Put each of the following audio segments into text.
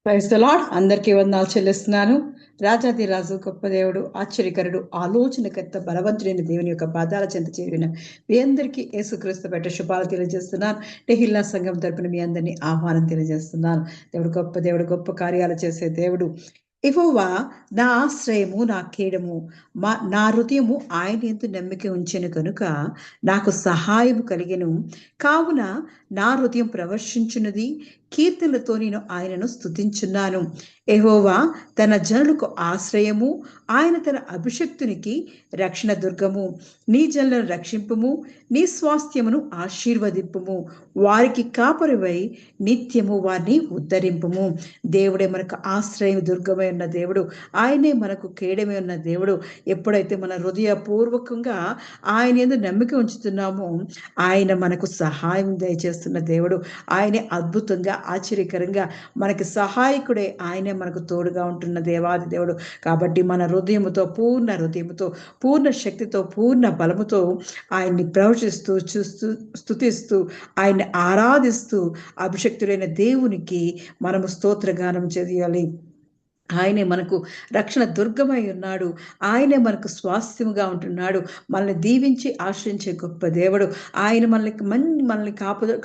Praise the lord. అందరికీ వందనాలు చెల్లిస్తున్నాను. రాజాది రాజు, గొప్ప దేవుడు, ఆశ్చర్యకరుడు, ఆలోచనకర్త, బలవంతుడైన దేవుని యొక్క పాదాల చెంత చేరిన మీ అందరికీ యేసుక్రీస్తు పెట్ట శుభాలు తెలియజేస్తున్నాను. టెహిల్లా సంఘం తరపున మీ అందరినీ ఆహ్వానం తెలియజేస్తున్నాను. దేవుడు గొప్ప కార్యాలు చేసే దేవుడు. యెహోవా నా ఆశ్రయము, నా కేడము, నా హృదయము ఆయన యందు నమ్మిక ఉంచెను కనుక నాకు సహాయము కలిగెను. కావున నా హృదయం ప్రవర్శించున్నది, కీర్తనలతో నేను ఆయనను స్తుతించున్నాను. యెహోవా తన జనులకు ఆశ్రయము, ఆయన తన అభిషక్తునికి రక్షణ దుర్గము. నీ జనులను రక్షింపుము, నీ స్వాస్థ్యమును ఆశీర్వదింపుము, వారికి కాపరివై నిత్యము వారిని ఉద్ధరింపుము. దేవుడే మనకు ఆశ్రయం, దుర్గమై ఉన్న దేవుడు. ఆయనే మనకు కేడమై ఉన్న దేవుడు. ఎప్పుడైతే మన హృదయపూర్వకంగా ఆయన యందు నమ్మిక ఉంచుతున్నామో ఆయన మనకు సహాయం దయచేస్తున్న దేవుడు. ఆయనే అద్భుతంగా, ఆశ్చర్యకరంగా మనకి సహాయకుడే. ఆయనే మనకు తోడుగా ఉంటున్న దేవాది దేవుడు. కాబట్టి మన హృదయముతో, పూర్ణ శక్తితో, పూర్ణ బలముతో ఆయన్ని ప్రవచిస్తూ, చూస్తూ, స్తుతిస్తూ, ఆయన్ని ఆరాధిస్తూ అభిషక్తుడైన దేవునికి మనము స్తోత్రగానం చేయాలి. ఆయనే మనకు రక్షణ దుర్గమై ఉన్నాడు. ఆయనే మనకు స్వాస్థ్యముగా ఉంటున్నాడు. మనల్ని దీవించి ఆశ్రయించే గొప్ప దేవుడు. ఆయన మనల్ని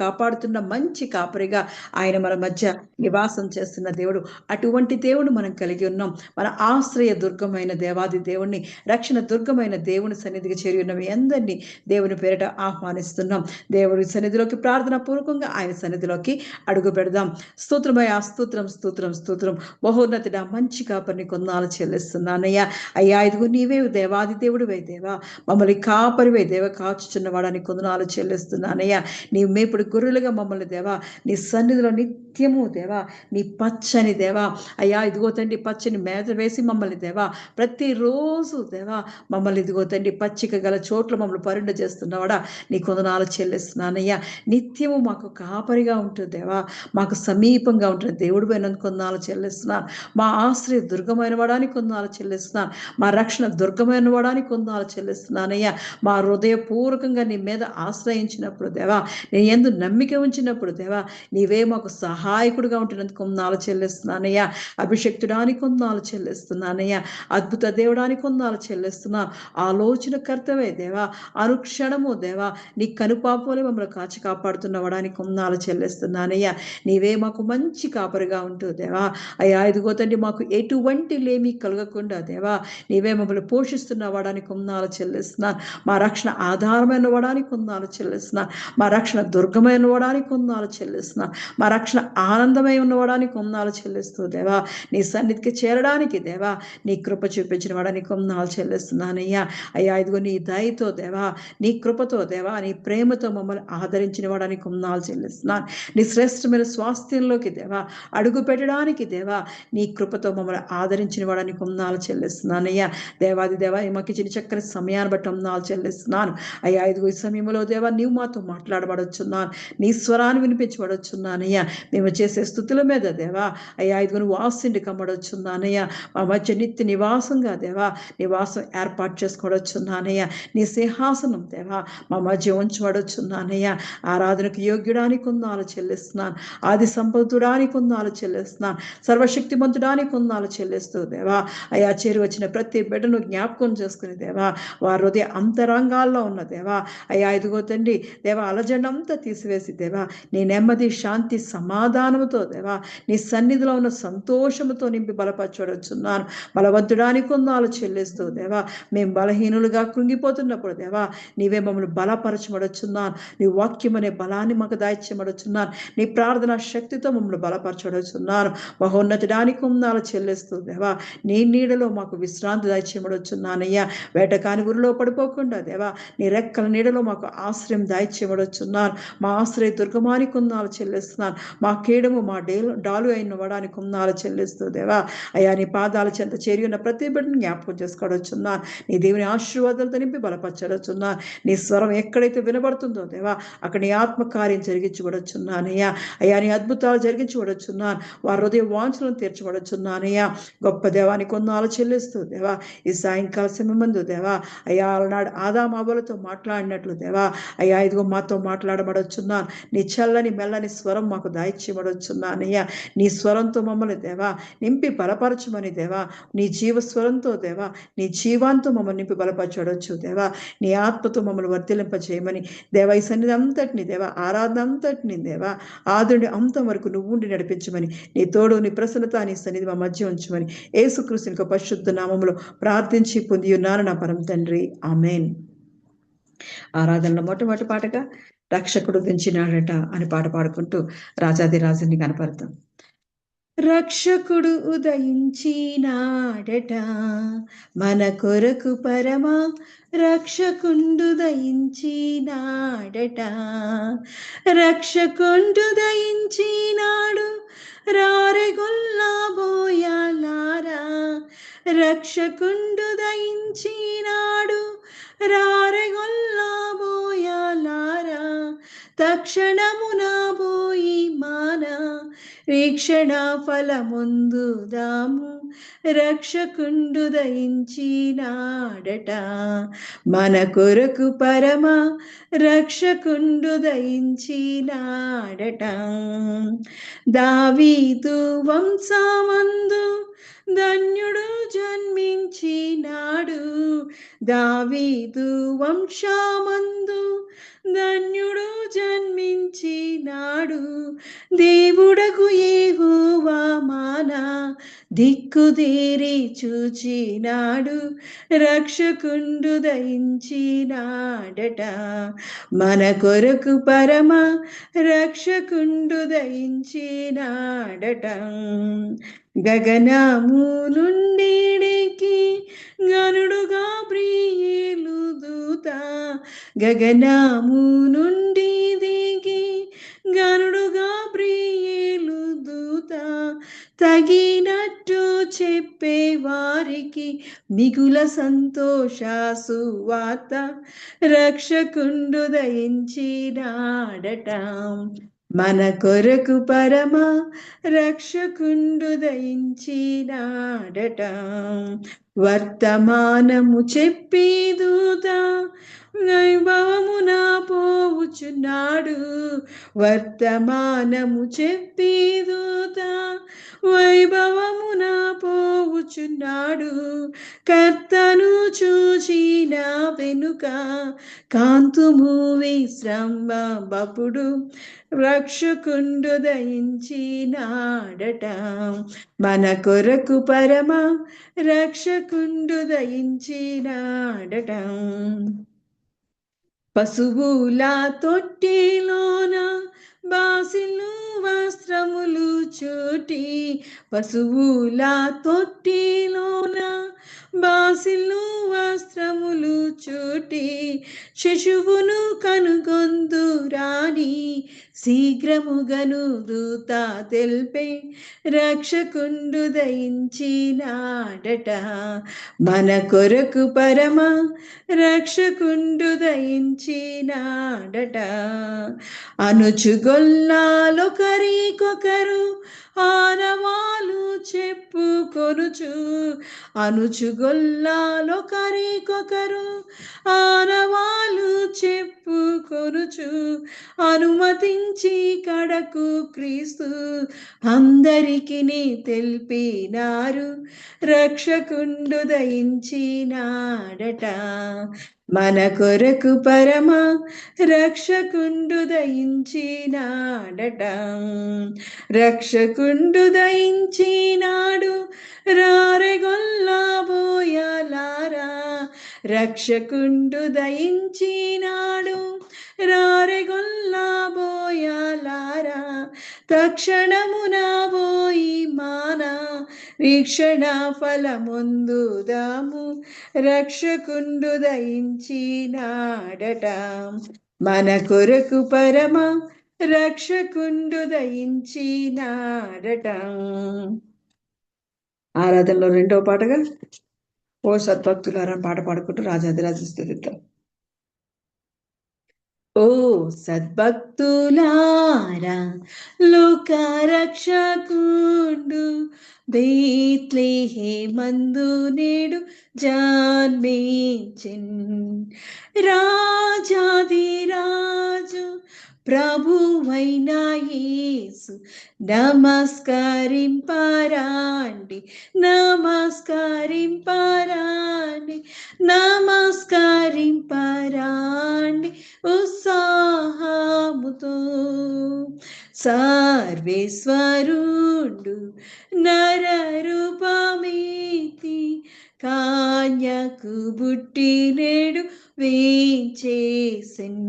కాపాడుతున్న మంచి కాపరిగా ఆయన మన మధ్య నివాసం చేస్తున్న దేవుడు. అటువంటి దేవుడు మనం కలిగి ఉన్నాం. మన ఆశ్రయ దుర్గమైన దేవాది దేవుణ్ణి, రక్షణ దుర్గమైన దేవుని సన్నిధికి చేరి ఉన్న మీ అందరినీ దేవుని పేరిట ఆహ్వానిస్తున్నాం. దేవుడి సన్నిధిలోకి ప్రార్థన పూర్వకంగా ఆయన సన్నిధిలోకి అడుగు పెడదాం. స్తోత్రమయ్యా, స్తోత్రం, స్తోత్రం, స్తోత్రం. బహోన్నతుడా, మంచి కాపరిని కొందాలు చెల్లిస్తున్నానయ్యా. అయ్యా, ఇదిగో నీవే దేవాది దేవుడివే దేవా, మమ్మల్ని కాపరివే దేవ, కాచుచున్న వాడని కొందనాలు చెల్లిస్తున్నానయ్యా. నీ మేపుడు గొర్రెలుగా మమ్మల్ని దేవా నీ సన్నిధిలో నిత్యము దేవా, నీ పచ్చని దేవా అయ్యా, ఇదిగో తండ్రి పచ్చని మేత వేసి మమ్మల్ని దేవా ప్రతిరోజు దేవా మమ్మల్ని ఇదిగో తండ్రి పచ్చిక గల చోట్ల మమ్మల్ని పరుండ చేస్తున్నవాడా నీ కొందనాలు చెల్లిస్తున్నానయ్యా. నిత్యము మాకు కాపరిగా ఉంటుంది దేవా, మాకు సమీపంగా ఉంటుంది దేవుడు పోయినందుకు కొందనాలు చెల్లిస్తున్నాను. మా ఆశ్రయ దుర్గమైన వాడానికి కొందనాలు చెల్లిస్తున్నాను. మా రక్షణ దుర్గమైన వాడానికి కొందనాలు చెల్లిస్తున్నానయ్యా. మా హృదయపూర్వకంగా నీ మీద ఆశ్రయించినప్పుడు దేవా, నీ యందు నమ్మిక ఉంచినప్పుడు దేవా, నీవే మాకు సహాయకుడిగా ఉంటున్నందుకు కొందనాలు చెల్లిస్తున్నానయ్యా. అభిషక్తుడానికి కొందనాలు చెల్లిస్తున్నానయ్యా. అద్భుత దేవుడానికి కొందనాలు చెల్లిస్తున్నాను. ఆలోచనకర్తవే దేవా, అనుక్షణము దేవా నీ కనుపాపలే మమ్మల్ని కాచి కాపాడుతున్న వాడానికి కొందనాలు చెల్లిస్తున్నానయ్యా. నీవే మాకు మంచి కాపరిగా ఉంటూ దేవా అయ్యా, ఇదిగో తండ్రి మాకు ఎటువంటి లేమి కలగకుండా దేవా నీవే మమ్మల్ని పోషిస్తున్న వాడానికి కొందనాలు చెల్లిస్తున్నాను. మా రక్షణ ఆధారమైన వాడానికి కొందనాలు చెల్లిస్తున్నాను. మా రక్షణ దుర్గమైన వాడానికి కొందనాలు చెల్లిస్తున్నాను. మా రక్షణ ఆనందమై ఉన్నవాడానికి కొందనాలు చెల్లిస్తూ దేవా నీ సన్నిధికి చేరడానికి దేవా నీ కృప చూపించిన వాడానికి కొందనాలు చెల్లిస్తున్నానయ్యా. అయ్యా, ఇదిగో నీ దయతో దేవా, నీ కృపతో దేవా, నీ ప్రేమతో మమ్మల్ని ఆదరించిన వాడానికి కొందనాలు చెల్లిస్తున్నాను. నీ శ్రేష్టమైన స్వాస్థ్యంలోకి దేవా అడుగు పెట్టడానికి దేవా నీ కృపతో మమ్మల్ని ఆదరించిన వాడానికి కొందనాలు చెల్లిస్తున్నానయ్యా. దేవాది దేవా మాకు ఇచ్చిన చక్కని సమయాన్ని బట్టి కొందనాలు చెల్లిస్తున్నాను. అయ్యా, ఇదిగో ఈ సమయంలో దేవా నీవు మాతో మాట్లాడబడుచున్నాను, నీ స్వరాన్ని వినిపించబడుచున్నానయ్యా. మేము చేసే స్థుతుల మీద దేవా అయ్యా, ఇదిగో నువ్వు ఆశిండి కమ్మడొచ్చున్నానయ్యా. మా మధ్య నిత్య నివాసంగా దేవా నివాసం ఏర్పాటు చేసుకోవచ్చున్నానయ్యా. నీ సింహాసనం దేవా మా మధ్య ఉంచబడుచున్నానయ్యా. ఆరాధనకు యోగ్యుడానికి కొందనాలు చెల్లిస్తున్నాను. ఆది సంపత్తుడానికి కొందనాలు చెల్లిస్తున్నాను. సర్వశక్తిమంతుడానికి కొందనాలు చెల్లిస్తూ దేవా అయ్యా, చేరి వచ్చిన ప్రతి బిడ్డను జ్ఞాపకం చేసుకుని దేవా వారి హృదయ అంతరంగాల్లో ఉన్న దేవా అయ్యా, ఇదిగో తండ్రి దేవా అలజడంతా తీసివేసి దేవా నీ నెమ్మది, శాంతి, సమాధానముతో దేవా నీ సన్నిధిలో ఉన్న సంతోషముతో నింపి బలపరచబడుచున్నాను. బలవంతుడానికి కొందనాలు చెల్లిస్తూ దేవా మేము బలహీనులుగా కృంగిపోతున్నప్పుడు దేవా నీవే మమ్మల్ని బలపరచబడుచున్నాను. నీ వాక్యం అనే బలాన్ని మాకు దాయిచ్చబడుచున్నాను. నీ ప్రార్థన శక్తితో మమ్మల్ని బలపరచబడుచున్నాను. మహోన్నతుడానికి కొందనాలు చెల్లిస్తూ దేవా నీ నీడలో మాకు విశ్రాంతి దాయిచ్చబడుచున్నానయ్యా. వేటకాని ఊరిలో పడిపోకుండా దేవా నీ రెక్కల నీడలో మాకు ఆశ్రయం దాయిచ్చబడుచున్నాను. మా ఆశ్రయ దుర్గమానికి కొందనాలు చెల్లిస్తున్నాను. మా కీడము, మా డాలు అయిన వాడానికి కొందనాలు చెల్లిస్తూ దేవా అయ్యా నీ పాదాల చెంత చేరి ఉన్న ప్రతి బిడ్డను జ్ఞాపకం చేసుకోవచ్చున్నాను. నీ దేవుని ఆశీర్వాదాలతో నింపి బలపరచవచ్చున్నాను. నీ స్వరం ఎక్కడైతే వినబడుతుందో దేవా అక్కడ నీ ఆత్మకార్యం జరిగించబడుచున్నానయ్యా. అయ్యా నీ అద్భుతాలు జరిగించబడుచున్నాను. వారి హృదయ వాంఛలను తీర్చబడుచున్నాను. స్తుతిస్తున్నానయ్యా. గొప్ప దేవానికి వందనాలు చెల్లిస్తూ దేవా ఈ సాయంకాల సమయమందు దేవా అయ్యా ఆనాడు ఆదామావులతో మాట్లాడినట్లు దేవా అయ్యా ఇదిగో మాతో మాట్లాడబడొచ్చున్నాను. నీ చల్లని మెల్లని స్వరం మాకు దాయిచ్చిబడొచ్చున్నానయ్యా. నీ స్వరంతో మమ్మల్ని దేవా నింపి బలపరచుమని దేవా, నీ జీవస్వరంతో దేవా నీ జీవాంతో మమ్మల్ని నింపి బలపరచవచ్చు దేవా. నీ ఆత్మతో మమ్మల్ని వర్ధిలింప చేయమని దేవా ఈ సన్నిధి అంతటిని దేవా ఆరాధన అంతటిని దేవా ఆదుడి అంతం వరకు నువ్వు ఉండి నడిపించమని, నీ తోడు నీ ప్రసన్నత నీ సన్నిధి మా మధ్య ఉంచమని యేసుక్రీస్తు యొక్క పరిశుద్ధ నామములో ప్రార్థించి పొంది ఉన్నాను నా పరమ తండ్రి, ఆమేన్. ఆరాధనలో మొట్టమొదటి పాటగా రక్షకుడు దించినాడట అని పాట పాడుకుంటూ రాజాదిరాజుని కనపడతాం. రక్షకుడు ఉదయించినాడట మన కొరకు పరమా రక్షకుండు దయించినాడట. రక్షకుండు దయించినాడు రారెగొల్లబోయాలారా. రక్షకుండు దయించినాడు రారెగొల్లబోయాలారా. తక్షణమున పోయి మాన వీక్షణ ఫలముందుదాము. రక్షకుండు దయించినాడట మన కొరకు పరమ రక్షకుండు దయించినాడట. దావీదు వంశమందు ధన్యుడు జన్మించినాడు. దావీదు వంశమందు ధన్యుడు జన్మించినాడు. దేవుడకు యెహోవా మాన దిక్కుదేరి చూచినాడు. రక్షకుండు దయించినాడట మన కొరకు పరమ రక్షకుండు దయించినాడట. గగనము నుండికి గనుడుగా ప్రియేలు దూత. గగనము నుండి దిగి గనుడుగా ప్రియేలు దూత. తగినట్టు చెప్పే వారికి మిగుల సంతోష సువార్త. రక్షకుండు దయించినాడట మన కొరకు పరమ రక్షకుండు దయించినాడట. వర్తమానము చెప్పి దూత వైభవమున పోవుచున్నాడు. వర్తమానము చెప్పి దూత వైభవమున పోవుచున్నాడు. కర్తను చూచిన వెనుక కాంతుము విశ్రమ బపుడు. రక్షకుండు దయించినాడట మన కొరకు పరమ రక్షకుండు దయించినాడట. పశువుల తొట్టిలోన బాసిలు వస్త్రములు చూటి. పశువుల తొట్టిలోన బాసిలు వస్త్రములు చూటి. శిశువును కనుగొందురాని శీఘ్రముగను దూత తెల్పే. రక్షకుండు దయించినాడట మన కొరకు పరమ రక్షకుండు దయించినాడట. అనుచుగొల్లాలొకరికొకరు ఆనవాలు చెప్పుకొనుచు. అనుచుగొల్లాలొకరికొకరు ఆనవాలు చెప్పుకొనుచు. అనుమతించి కడకు క్రీస్తు అందరికి తెలిపినారు. రక్షకుండు దయించినాడట మన కొరకు పరమ రక్షకుండు దయించినాడట. రక్షకుండు దయించినాడు రారెగొల్లబోయాలారా. రక్షకుండు దయించినాడు రారెగొల్లబోయాలారా. తక్షణమున పోయి మాన వీక్షణ ఫలముందుదాము. రక్షకుండు దయించినాడట మన కొరకు పరమ రక్షకుండు దయించినాడట. ఆరాధనలో రెండవ పాటగా ఓ సద్భక్తులారా పాట పాడుకుంటూ రాజాదిరాజు స్తుతిద్దాం. ఓ సద్భక్తులారా లోక రక్షకుండు బేత్లెహేమందు నేడు జన్మించెన్ రాజాదిరాజు ప్రభువైన యేసు నమస్కరింపరాండి నమస్కరింపరాండి నమస్కరింపరాండి ఉత్సాహముతో సర్వేశ్వరుండు నరరూపమీతి కాన్యకు బుట్టి నేడు వేంచేసెన్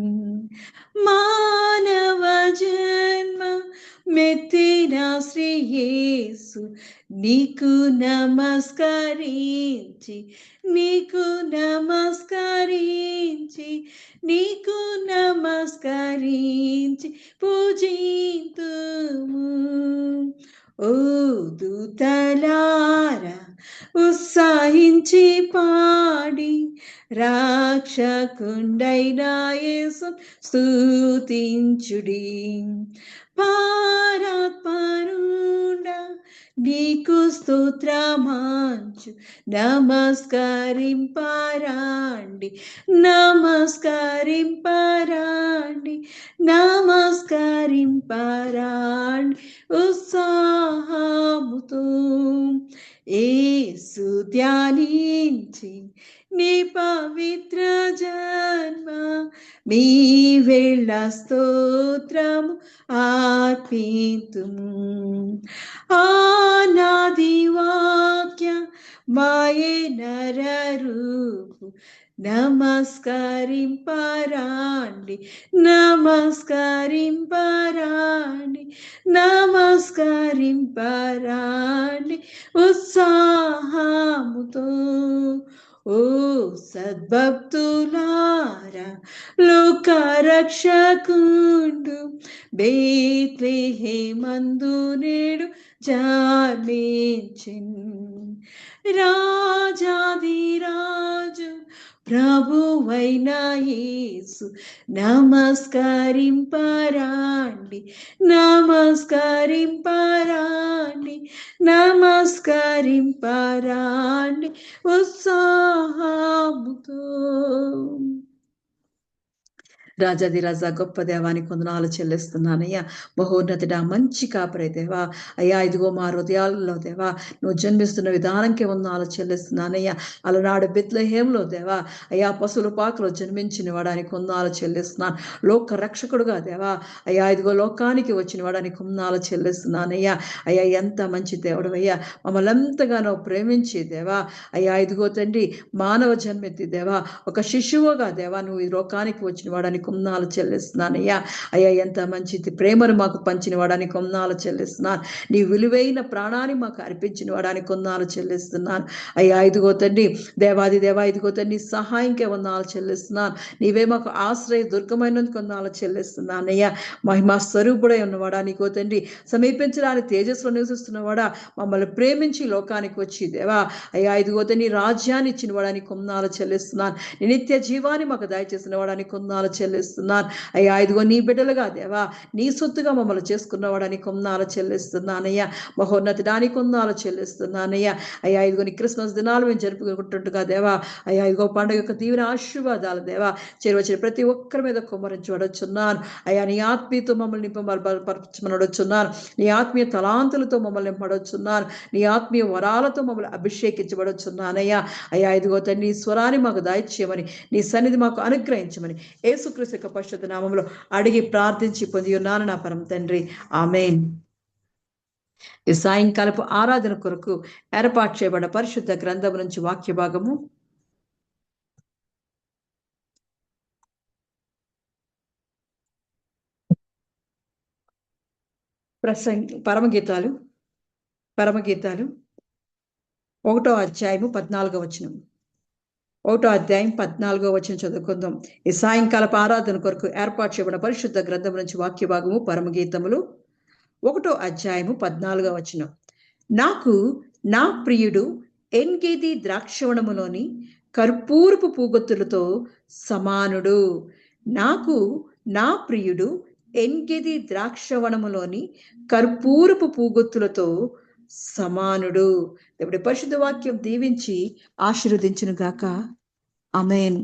మానవ జన్మ మెత్తిన శ్రీ యేసు నీకు నమస్కరించి నీకు నమస్కరించి నీకు నమస్కరించి పూజితుము ఓ దూతలారా ఉత్సాహించి పాడి రక్షకుండైన యేసు స్తుతించుడి పరాత్పరుడా నీకు స్తోత్రమాంచు నమస్కరింపరాండి నమస్కరింపరాండి నమస్కరింపరాండి ఉత్సాహముతో యేసు ధ్యానించి నీ పవిత్ర జన్మ మీ వేళ స్తోత్రము అర్పితుము ఆనాది వాక్య మాయే నరరూపు నమస్కరింపరాండి నమస్కరింపరాండి నమస్కరింపరాండి ఉత్సాహముతో ఓ సద్భక్తులారా లోకరక్షకుండు బేత్లెహేమందు నేడు జన్మించెన్ రాజాదిరాజు ప్రభువైన యేసు నమస్కరింపరాండి నమస్కరింపరాండి నమస్కరింపరాండి ఉత్సాహముతో రాజాది రాజా గొప్ప దేవానికి వందనాలు చెల్లిస్తున్నానయ్యా మహోన్నతుడా మంచి కాపరే దేవా అయ్యా ఇదిగో మా హృదయాలలో దేవా నువ్వు జన్మిస్తున్న విధానంకే వందనాలు చెల్లిస్తున్నానయ్యా అలనాడు బెత్లెహేంలో దేవా అయ్యా పశువుల పాకలో జన్మించిన వాడానికి వందనాలు చెల్లిస్తున్నాను లోక రక్షకుడుగా దేవా అయ్యా ఇదిగో లోకానికి వచ్చిన వాడానికి వందనాలు చెల్లిస్తున్నానయ్యా అయ్యా ఎంత మంచి దేవుడు అయ్యా మమ్మల్ని ఎంతగానో ప్రేమించి దేవా అయ్యా ఇదిగో తండ్రి మానవ జన్మెత్తి దేవా ఒక శిశువుగా దేవా నువ్వు ఈ లోకానికి వచ్చిన వాడానికి వందనాలు చెల్లిస్తున్నానయ్యా అయ్యా ఎంత మంచిది ప్రేమను మాకు పంచిన వాడానికి వందనాలు చెల్లిస్తున్నాను నీ విలువైన ప్రాణాన్ని మాకు అర్పించిన వాడానికి వందనాలు చెల్లిస్తున్నాను అయ్యా ఇదిగో తండ్రి దేవాది దేవా ఇదిగో తండ్రి సహాయంకే వందనాలు చెల్లిస్తున్నాను నీవే మాకు ఆశ్రయ దుర్గమైనందుకు వందనాలు చెల్లిస్తున్నానయ్యా మహిమా స్వరూపుడై ఉన్నవాడా నీకో తండ్రి సమీపించడానికి తేజస్సులో నివసిస్తున్నవాడా మమ్మల్ని ప్రేమించి లోకానికి వచ్చి దేవా అయ్యా ఇదిగో తండ్రి రాజ్యాన్ని ఇచ్చిన వాడానికి వందనాలు చెల్లిస్తున్నాను నీ నిత్య జీవాన్ని మాకు దయచేసిన వాడానికి వందనాలు చెల్లిస్తున్నాను అయ్యా ఇదిగో నీ బిడ్డలుగా దేవా నీ సొత్తుగా మమ్మల్ని చేసుకున్నవాడానికి వందనాలు చెల్లిస్తున్నానయ్యా మహోన్నతుడానికి వందనాలు చెల్లిస్తున్నానయ్యా అయ్యా ఇదిగో నీ క్రిస్మస్ దినాలు మేము జరుపుకుంటుండగా దేవా అయ్యా ఇదిగో పండుగ యొక్క తీవ్ర ఆశీర్వాదాలు దేవా చేరువచ్చిన ప్రతి ఒక్కరి మీద కుమ్మరించబడుచున్నాను అయ్యా నీ ఆత్మీయతో మమ్మల్ని నింపబడచున్నాను నీ ఆత్మీయ తలాంతులతో మమ్మల్ని నింపబడుచున్నాను నీ ఆత్మీయ వరాలతో మమ్మల్ని అభిషేకించబడుచున్నానయ్యా అయ్యా ఇదిగో తండ్రి నీ స్వరాన్ని మాకు దాయిచ్చేయమని నీ సన్నిధి మాకు అనుగ్రహించమని యేసుక్రీస్తు యొక్క పరిశుద్ధ నామములో అడిగి ప్రార్థించి పొంది ఉన్నాను నా పరమ తండ్రి ఆమేన్. ఈ సాయంకాలపు ఆరాధన కొరకు ఏర్పాటు చేయబడిన పరిశుద్ధ గ్రంథం నుంచి వాక్య భాగము పరమగీతాలు 1వ అధ్యాయము 14వ వచనం 1వ అధ్యాయం 14వ వచనం చదువుకుందాం. ఈ సాయంకాలపు ఆరాధన కొరకు ఏర్పాటు చేయబడిన పరిశుద్ధ గ్రంథం నుంచి వాక్య భాగము పరమగీతములు 1వ అధ్యాయము 14వ వచనం. నాకు నా ప్రియుడు ఎన్గేది ద్రాక్షవనములోని కర్పూరపు పూగొత్తులతో సమానుడు. నాకు నా ప్రియుడు ఎన్గేది ద్రాక్షవనములోని కర్పూరపు పూగొత్తులతో సమానుడు. దేవుడి పరిశుద్ధ వాక్యం దీవించి ఆశీర్వదించును గాక. ఆమేన్.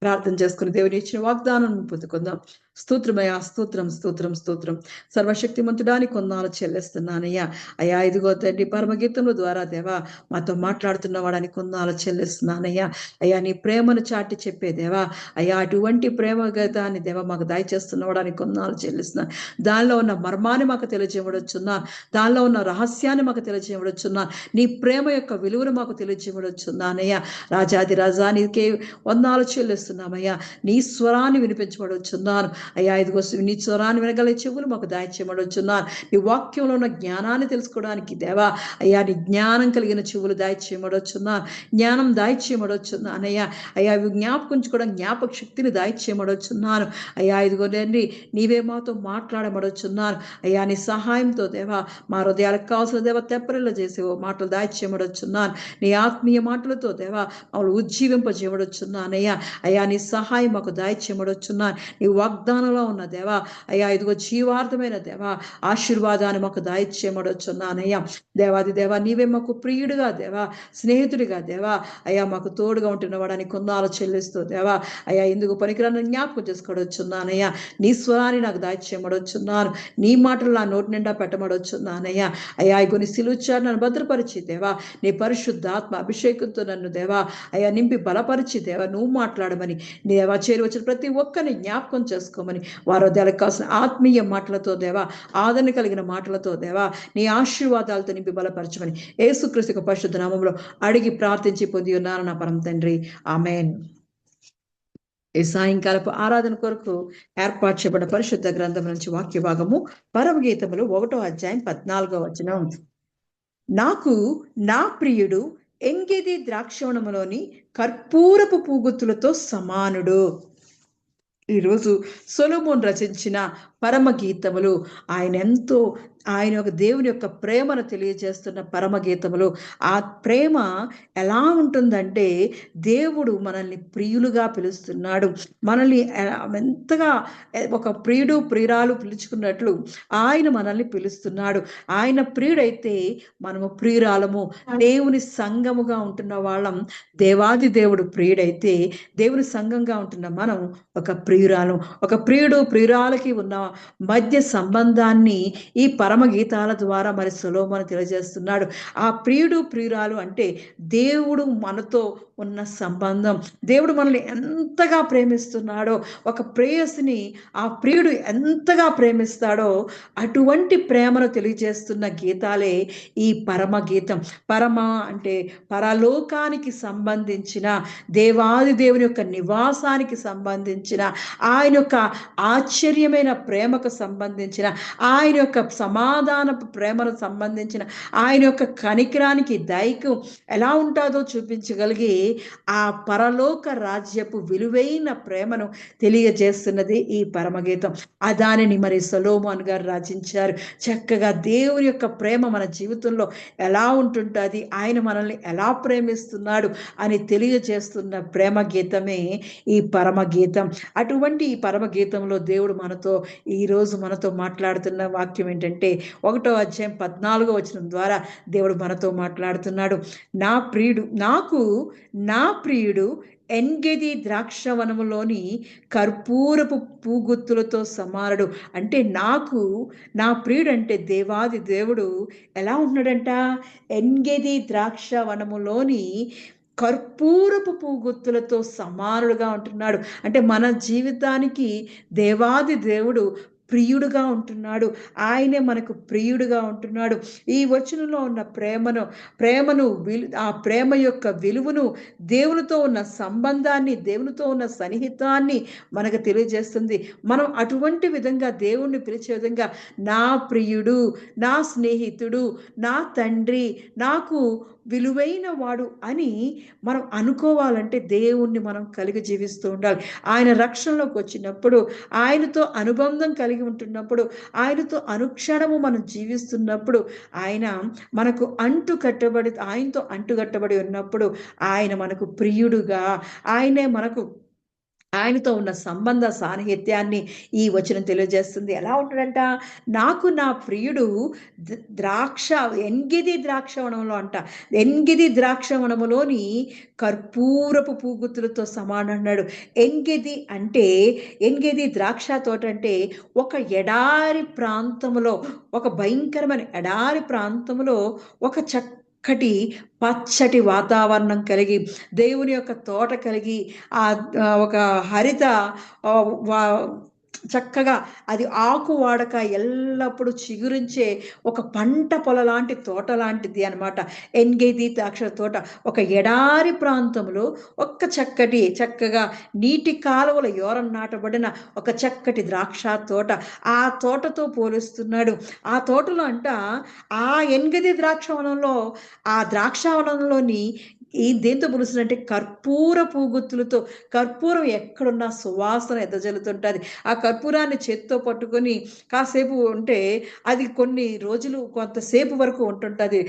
ప్రార్థన చేసుకుని దేవుని ఇచ్చిన వాగ్దానం పొందుకుందాం. స్తోత్రమయ్యా, స్తోత్రం స్తోత్రం స్తోత్రం. సర్వశక్తిమంతుడానికి కొందాలు చెల్లిస్తున్నానయ్యా. అయ్యా ఇదిగో తండ్రి పరమగీతముల ద్వారా దేవా మాతో మాట్లాడుతున్న వాడని కొందాలు చెల్లిస్తున్నానయ్యా. అయ్యా నీ ప్రేమను చాటి చెప్పే దేవా, అయ్యా అటువంటి ప్రేమ గీతాన్ని దేవా మాకు దయచేస్తున్న వాడని కొందాలు చెల్లిస్తున్నాను. దానిలో ఉన్న మర్మాన్ని మాకు తెలియజేయవచ్చున్నా, దానిలో ఉన్న రహస్యాన్ని మాకు తెలియజేయవచ్చున్నా, నీ ప్రేమ యొక్క విలువను మాకు తెలియజేయవచ్చున్నానయ్యా. రాజాది రాజా నీకే వందాలు చెల్లిస్తున్నామయ్యా. నీ స్వరాన్ని వినిపించబడుచున్నాను అయ్యా. ఇదిగో నీ స్వరాన్ని వినగల చెవులు మాకు దాయిచేయబడుచున్నాను. నీ వాక్యంలో ఉన్న జ్ఞానాన్ని తెలుసుకోవడానికి దేవా అయ్యా నీ జ్ఞానం కలిగిన చెవులు దాయిచేయబడుచున్నాను. జ్ఞానం దాయిచేయబడుచున్నానయ్యా. అయ్యా ఇవి జ్ఞాపకుంచుకోవడం జ్ఞాపక శక్తిని దాయిచేయబడుచున్నాను అయ్యా. ఇదిగో తండ్రి నీవే మాతో మాట్లాడబడుచున్నాను అయ్యా. నీ సహాయంతో దేవా మా హృదయాలకు కావాల్సిన దేవ తెప్పరిల్ల చేసే మాటలు దాయిచేయబడుచున్నాను. నీ ఆత్మీయ మాటలతో దేవా మమ్మల్ని ఉజ్జీవింపజేయబడుచున్నానయ్యా. అయ్యా నీ సహాయం మాకు దాయిచేయబడుచున్నాను. నీ వాగ్దానంలో ఉన్న దేవా అయ్యా ఇదిగో జీవార్థమైన దేవా ఆశీర్వాదాన్ని మాకు దాయిచేయబడుచున్నానయ్యా. దేవాది దేవా నీవే మాకు ప్రియుడిగా దేవా, స్నేహితుడిగా దేవా అయ్యా మాకు తోడుగా ఉంటున్నవాడని కొందాలు చెల్లిస్తూ దేవా అయ్యా ఎందుకు పనికిరాని జ్ఞాపకం చేసుకోవచ్చున్నానయ్యా. నీ స్వరాన్ని నాకు దాయిచేయబడుచున్నాను. నీ మాటలు నా నోటి నిండా పెట్టబడుచున్నానయ్యా. అయ్యా కొన్ని సిలుచారు నన్ను భద్రపరిచి దేవా నీ పరిశుద్ధాత్మ అభిషేకంతో నన్ను దేవా అయ్యా నింపి బలపరిచి దేవా నువ్వు మాట్లాడమని దేవా చేరి వచ్చిన ప్రతి ఒక్కరిని జ్ఞాపకం చేసుకోమని వారు హృదయాలకు కావాల్సిన ఆత్మీయ మాటలతో దేవా, ఆదరణ కలిగిన మాటలతో దేవా నీ ఆశీర్వాదాలతో నింపి బలపరచమని యేసుక్రీస్తు పరిశుద్ధ నామములో అడిగి ప్రార్థించి పొంది ఉన్నాను నా పరమ తండ్రి. ఆమేన్. ఈ సాయంకాలపు ఆరాధన కొరకు ఏర్పాటు చేయబడిన పరిశుద్ధ గ్రంథం నుంచి వాక్య భాగము పరమగీతములు 1వ అధ్యాయం 14వ వచనం. నాకు నా ప్రియుడు ఎంగెది ద్రాక్షవనములోని కర్పూరపు పూగుత్తులతో సమానుడు. ఈరోజు సొలొమోను రచించిన పరమగీతములు ఆయన యొక్క దేవుని యొక్క ప్రేమను తెలియజేస్తున్న పరమగీతములు. ఆ ప్రేమ ఎలా ఉంటుందంటే దేవుడు మనల్ని ప్రియులుగా పిలుస్తున్నాడు. మనల్ని ఎంతగా ఒక ప్రియుడు ప్రియురాలు పిలుచుకున్నట్లు ఆయన మనల్ని పిలుస్తున్నాడు. ఆయన ప్రియుడైతే మనము ప్రియురాలము, దేవుని సంఘముగా ఉంటున్న వాళ్ళం. దేవాది దేవుడు ప్రియుడైతే దేవుని సంఘంగా ఉంటున్న మనం ఒక ప్రియురాలు. ఒక ప్రియుడు ప్రియురాలకి ఉన్న మధ్య సంబంధాన్ని ఈ పరమగీతాల ద్వారా మరి సొలొమోను తెలియజేస్తున్నాడు. ఆ ప్రియుడు ప్రియురాలు అంటే దేవుడు మనతో ఉన్న సంబంధం. దేవుడు మనల్ని ఎంతగా ప్రేమిస్తున్నాడో, ఒక ప్రేయసిని ఆ ప్రియుడు ఎంతగా ప్రేమిస్తాడో అటువంటి ప్రేమను తెలియజేస్తున్న గీతాలే ఈ పరమగీతం. పరమ అంటే పరలోకానికి సంబంధించిన, దేవాది దేవుని యొక్క నివాసానికి సంబంధించిన, ఆయన యొక్క ఆశ్చర్యమైన ప్రేమకు సంబంధించిన, ఆయన యొక్క సమాధానపు ప్రేమను సంబంధించిన, ఆయన యొక్క కనికరానికి దయకు ఎలా ఉంటుందో చూపించగలిగి ఆ పరలోక రాజ్యపు విలువైన ప్రేమను తెలియజేస్తున్నది ఈ పరమగీతం. దానిని మరి సొలొమోను గారు రచించారు. చక్కగా దేవుని యొక్క ప్రేమ మన జీవితంలో ఎలా ఉంటుంటుంది, ఆయన మనల్ని ఎలా ప్రేమిస్తున్నాడు అని తెలియజేస్తున్న ప్రేమ గీతమే ఈ పరమగీతం. అటువంటి ఈ పరమగీతంలో దేవుడు ఈరోజు మనతో మాట్లాడుతున్న వాక్యం ఏంటంటే 1వ అధ్యాయం 14వ వచనం ద్వారా దేవుడు మనతో మాట్లాడుతున్నాడు. నా ప్రియుడు ఎన్గెది ద్రాక్షవనములోని కర్పూరపు పూగుత్తులతో సమానుడు. అంటే నా ప్రియుడు అంటే దేవాది దేవుడు ఎలా ఉన్నాడంట? ఎన్గెది ద్రాక్షవనములోని కర్పూరపు పూగుత్తులతో సమానుడుగా ఉంటున్నాడు. అంటే మన జీవితానికి దేవాది దేవుడు ప్రియుడుగా ఉంటున్నాడు. ఆయనే మనకు ప్రియుడుగా ఉంటున్నాడు. ఈ వచనంలో ఉన్న ప్రేమను ఆ ప్రేమ యొక్క విలువను, దేవునితో ఉన్న సంబంధాన్ని, దేవునితో ఉన్న సన్నిహితాన్ని మనకు తెలియజేస్తుంది. మనం అటువంటి విధంగా దేవుణ్ణి పిలిచే విధంగా నా ప్రియుడు, నా స్నేహితుడు, నా తండ్రి, నాకు విలువైన వాడు అని మనం అనుకోవాలంటే దేవుణ్ణి మనం కలిగి జీవిస్తూ ఉండాలి. ఆయన రక్షణలోకి వచ్చినప్పుడు, ఆయనతో అనుబంధం కలిగి ఉంటున్నప్పుడు, ఆయనతో అనుక్షణము మనం జీవిస్తున్నప్పుడు, ఆయన మనకు ఆయనతో అంటుకట్టబడి ఉన్నప్పుడు ఆయన మనకు ప్రియుడుగా, ఆయనే మనకు ఆయనతో ఉన్న సంబంధ సాన్నిహిత్యాన్ని ఈ వచనం తెలియజేస్తుంది. ఎలా ఉంటాడంట, నాకు నా ప్రియుడు ద్రాక్ష ఎంగిది ద్రాక్షవనంలో అంట. ఎంగిది ద్రాక్షవనములోని కర్పూరపు పూగుత్తులతో సమానం అన్నాడు. ఎంగిది అంటే, ఎంగిది ద్రాక్ష తోట అంటే ఒక ఎడారి ప్రాంతములో, ఒక భయంకరమైన ఎడారి ప్రాంతములో ఒక చక్కటి పచ్చటి వాతావరణం కలిగి, దేవుని యొక్క తోట కలిగి, ఒక హరిత చక్కగా అది ఆకు వాడక ఎల్లప్పుడూ చిగురించే ఒక పంట పొల లాంటి తోట లాంటిది అనమాట ఎన్గేది ద్రాక్ష తోట. ఒక ఎడారి ప్రాంతంలో చక్కగా నీటి కాలువల యోరం నాటబడిన ఒక చక్కటి ద్రాక్ష తోట. ఆ తోటతో పోలుస్తున్నాడు. ఆ తోటలో అంట, ఆ ఎన్గది ద్రాక్షవనంలో, ఆ ద్రాక్షవనంలోని దేంతో పోలుస్తుందంటే కర్పూర పూగుత్తులతో. కర్పూరం ఎక్కడున్నా సువాసన ఎదజల్లుతుంటుంది. ఆ కర్పూరాన్ని చేత్తో పట్టుకొని కాసేపు ఉంటే అది కొన్ని రోజులు కొంతసేపు వరకు ఉంటుంటుంది.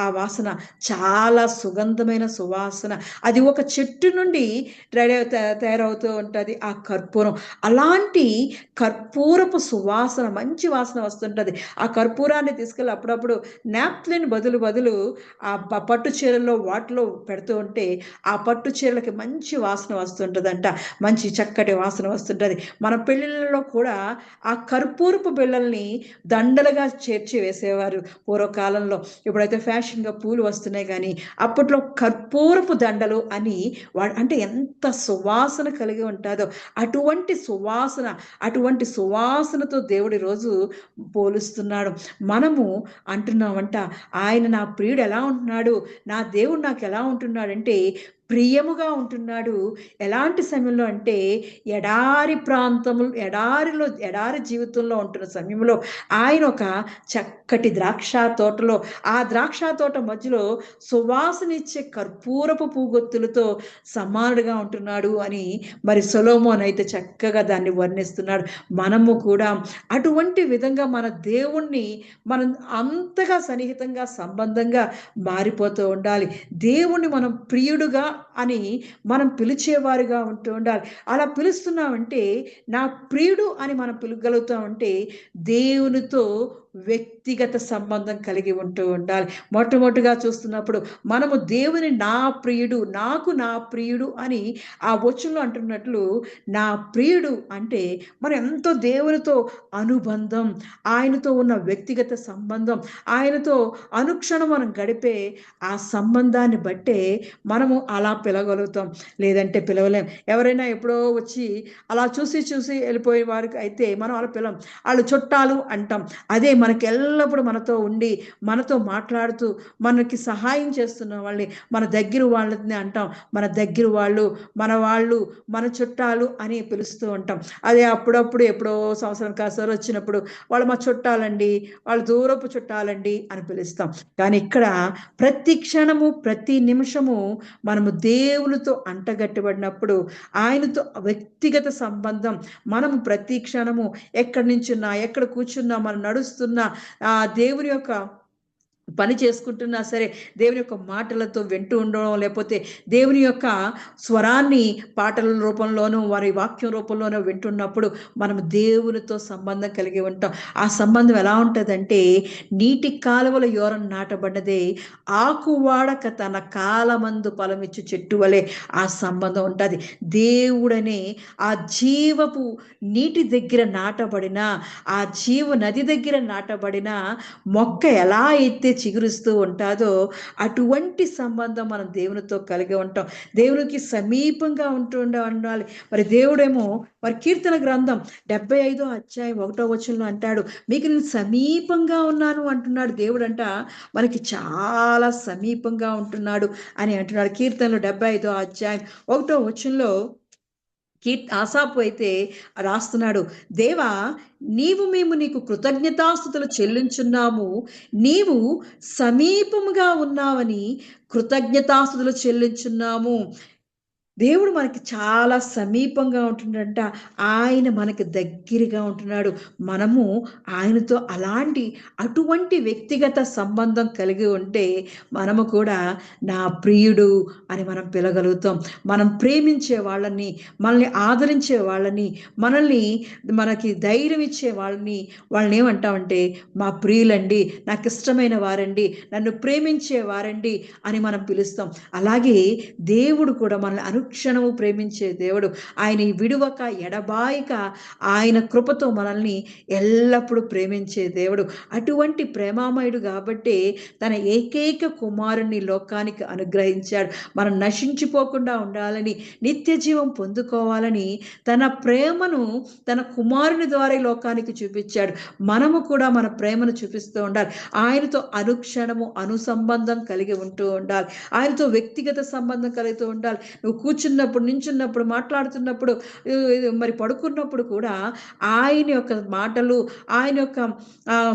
ఆ వాసన చాలా సుగంధమైన సువాసన. అది ఒక చెట్టు నుండి తయారవుతూ ఉంటుంది ఆ కర్పూరం. అలాంటి కర్పూరపు సువాసన, మంచి వాసన వస్తుంటుంది. ఆ కర్పూరాన్ని తీసుకెళ్ళి అప్పుడప్పుడు నాప్కిన్ బదులు ఆ పట్టు చీరల్లో వాటిలో పెడుతూ ఉంటే ఆ పట్టు చీరలకి మంచి వాసన వస్తుంటుందంట. మంచి చక్కటి వాసన వస్తుంటుంది. మన పెళ్ళిళ్ళలో కూడా ఆ కర్పూరపు బిళ్ళల్ని దండలుగా చేర్చి వేసేవారు పూర్వకాలంలో. ఇప్పుడైతే ఫ్యాషన్గా పూలు వస్తున్నాయి, కానీ అప్పట్లో కర్పూరపు దండలు అని అంటే ఎంత సువాసన కలిగి ఉంటుందో అటువంటి సువాసనతో దేవుడి రోజు పోలుస్తున్నాడు. మనము అంటున్నామంట, ఆయన నా ప్రియుడు ఎలా ఉంటున్నాడు, నా దేవుడు నాకు ఎలా ఉంటున్నాడంటే ప్రియముగా ఉంటున్నాడు. ఎలాంటి సమయంలో అంటే ఎడారి జీవితంలో ఉంటున్న సమయంలో ఆయన ఒక చక్కటి ద్రాక్ష తోటలో, ఆ ద్రాక్ష తోట మధ్యలో సువాసనిచ్చే కర్పూరపు పూగొత్తులతో సమానుడిగా ఉంటున్నాడు అని మరి సొలొమోన్ అయితే చక్కగా దాన్ని వర్ణిస్తున్నాడు. మనము కూడా అటువంటి విధంగా మన దేవుణ్ణి మనం అంతగా సన్నిహితంగా సంబంధంగా మారిపోతూ ఉండాలి. దేవుణ్ణి మనం ప్రియుడుగా అని మనం పిలిచేవారుగా ఉంటూ ఉండాలి. అలా పిలుస్తున్నామంటే, నా ప్రియుడు అని మనం పిలగలుగుతామంటే దేవునితో వ్యక్తిగత సంబంధం కలిగి ఉంటూ ఉండాలి. మొట్టమొదటిగా చూస్తున్నప్పుడు మనము దేవుని నా ప్రియుడు అని ఆ వచనంలో అంటున్నట్లు, నా ప్రియుడు అంటే మనం ఎంతో దేవునితో అనుబంధం, ఆయనతో ఉన్న వ్యక్తిగత సంబంధం, ఆయనతో అనుక్షణం మనం గడిపే ఆ సంబంధాన్ని బట్టే మనము అలా పిలవగలుగుతాం, లేదంటే పిలవలేం. ఎవరైనా ఎప్పుడో వచ్చి అలా చూసి వెళ్ళిపోయే వారికి అయితే మనం అలా పిలవం. వాళ్ళు చుట్టాలు అంటాం. అదే మనకి ఎల్లప్పుడూ మనతో ఉండి, మనతో మాట్లాడుతూ, మనకి సహాయం చేస్తున్న వాళ్ళని మన దగ్గర వాళ్ళని అంటాం. మన దగ్గర వాళ్ళు, మన చుట్టాలు అని పిలుస్తూ ఉంటాం. అదే అప్పుడప్పుడు ఎప్పుడో సంవత్సరం కాసారి వచ్చినప్పుడు వాళ్ళు మా చుట్టాలండి, వాళ్ళు దూరపు చుట్టాలండి అని పిలుస్తాం. కానీ ఇక్కడ ప్రతి క్షణము, ప్రతి నిమిషము మనము దేవునితో అంటగట్టబడినప్పుడు, ఆయనతో వ్యక్తిగత సంబంధం, మనము ప్రతి క్షణము ఎక్కడి నుంచున్నా, ఎక్కడ కూర్చున్నా, మనం నడుస్తున్నా, ఆ దేవుని యొక్క పని చేసుకుంటున్నా సరే, దేవుని యొక్క మాటలతో వింటూ ఉండడం, లేకపోతే దేవుని యొక్క స్వరాన్ని పాటల రూపంలోనూ, వారి వాక్యం రూపంలోనూ వింటున్నప్పుడు మనం దేవునితో సంబంధం కలిగి ఉంటాం. ఆ సంబంధం ఎలా ఉంటుందంటే, నీటి కాలువల యోరం నాటబడ్డదే ఆకువాడక తన కాలమందు ఫలమిచ్చు చెట్టు వలె ఆ సంబంధం ఉంటుంది. దేవుడనే ఆ జీవపు నీటి దగ్గర నాటబడిన, ఆ జీవ నది దగ్గర నాటబడిన మొక్క ఎలా అయితే చిగురుస్తూ ఉంటుందో అటువంటి సంబంధం మనం దేవునితో కలిగి ఉంటాం. దేవునికి సమీపంగా ఉండాలి. మరి దేవుడేమో మరి కీర్తన గ్రంథం 75వ అధ్యాయం 1వ వచనంలో అంటాడు, మీకు నేను సమీపంగా ఉన్నాను అంటున్నాడు. దేవుడంట మనకి చాలా సమీపంగా ఉంటున్నాడు అని అంటున్నాడు. కీర్తనలు 75వ అధ్యాయం 1వ వచనంలో ఆసాపు అయితే రాస్తున్నాడు, దేవా మేము నీకు కృతజ్ఞతాస్తుతులు చెల్లించున్నాము, నీవు సమీపముగా ఉన్నావని కృతజ్ఞతాస్తుతులు చెల్లించున్నాము. దేవుడు మనకి చాలా సమీపంగా ఉంటున్నాడంట. ఆయన మనకి దగ్గరగా ఉంటున్నాడు. మనము ఆయనతో అటువంటి వ్యక్తిగత సంబంధం కలిగి ఉంటే మనము కూడా నా ప్రియుడు అని మనం పిలగలుగుతాం. మనం ప్రేమించే వాళ్ళని, మనల్ని ఆదరించే వాళ్ళని, మనకి ధైర్యం ఇచ్చే వాళ్ళని ఏమంటామంటే మా ప్రియులండి, నాకు ఇష్టమైన వారండి, నన్ను ప్రేమించే వారండి అని మనం పిలుస్తాం. అలాగే దేవుడు కూడా మనల్ని అనుక్షణము ప్రేమించే దేవుడు. ఆయన విడువక ఎడబాయక ఆయన కృపతో మనల్ని ఎల్లప్పుడూ ప్రేమించే దేవుడు. అటువంటి ప్రేమామయుడు కాబట్టే తన ఏకైక కుమారుణ్ణి లోకానికి అనుగ్రహించాడు. మనం నశించిపోకుండా ఉండాలని, నిత్య జీవం పొందుకోవాలని తన ప్రేమను తన కుమారుని ద్వారా ఈ లోకానికి చూపించాడు. మనము కూడా మన ప్రేమను చూపిస్తూ ఉండాలి. ఆయనతో అనుక్షణము అనుసంబంధం కలిగి ఉంటూ ఉండాలి. ఆయనతో వ్యక్తిగత సంబంధం కలుగుతూ ఉండాలి. నువ్వు కూర్చున్నప్పుడు, నించున్నప్పుడు, మాట్లాడుతున్నప్పుడు, మరి పడుకున్నప్పుడు కూడా ఆయన యొక్క మాటలు, ఆయన యొక్క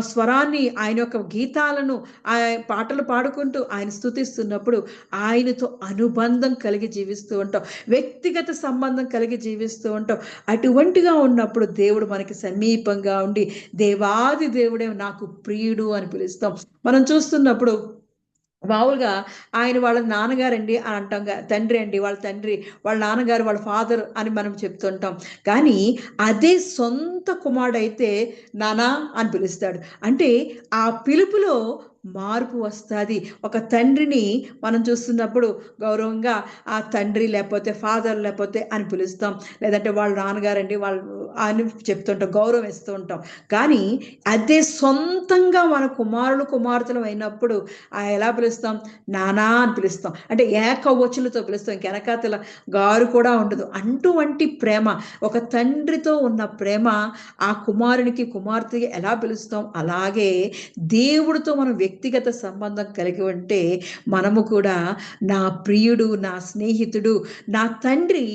స్వరాన్ని, ఆయన యొక్క గీతాలను, ఆ పాటలు పాడుకుంటూ ఆయన స్తుతిస్తున్నప్పుడు ఆయనతో అనుబంధం కలిగి జీవిస్తూ ఉంటాం. వ్యక్తిగత సంబంధం కలిగి జీవిస్తూ ఉంటాం. అటువంటిగా ఉన్నప్పుడు దేవుడు మనకి సమీపంగా ఉండి దేవాది దేవుడే నాకు ప్రియుడు అని పిలుస్తాం. మనం చూస్తున్నప్పుడు మామూలుగా ఆయన వాళ్ళ నాన్నగారండి అని అంటాం. తండ్రి అండి, వాళ్ళ తండ్రి, వాళ్ళ నాన్నగారు, వాళ్ళ ఫాదర్ అని మనం చెప్తుంటాం. కానీ అదే సొంత కుమారుడైతే నానా అని పిలుస్తాడు. అంటే ఆ పిలుపులో మార్పు వస్తుంది. ఒక తండ్రిని మనం చూస్తున్నప్పుడు గౌరవంగా ఆ తండ్రి లేకపోతే ఫాదర్ లేకపోతే అని పిలుస్తాం. లేదంటే వాళ్ళ నాన్నగారండి వాళ్ళు అని చెప్తుంటాం, గౌరవం ఇస్తూ ఉంటాం. కానీ అదే సొంతంగా మన కుమార్తెలు అయినప్పుడు ఎలా పిలుస్తాం? నానా అని పిలుస్తాం. అంటే ఏకవచనతో పిలుస్తాం. ఇంకెనకాతల గారు కూడా ఉండదు. అటువంటి ప్రేమ, ఒక తండ్రితో ఉన్న ప్రేమ ఆ కుమారునికి, కుమార్తెకి ఎలా పిలుస్తాం? అలాగే దేవుడితో మనం వ్యక్తిగత సంబంధం కలిగి ఉంటే మనము కూడా నా ప్రియుడు, నా స్నేహితుడు, నా తండ్రి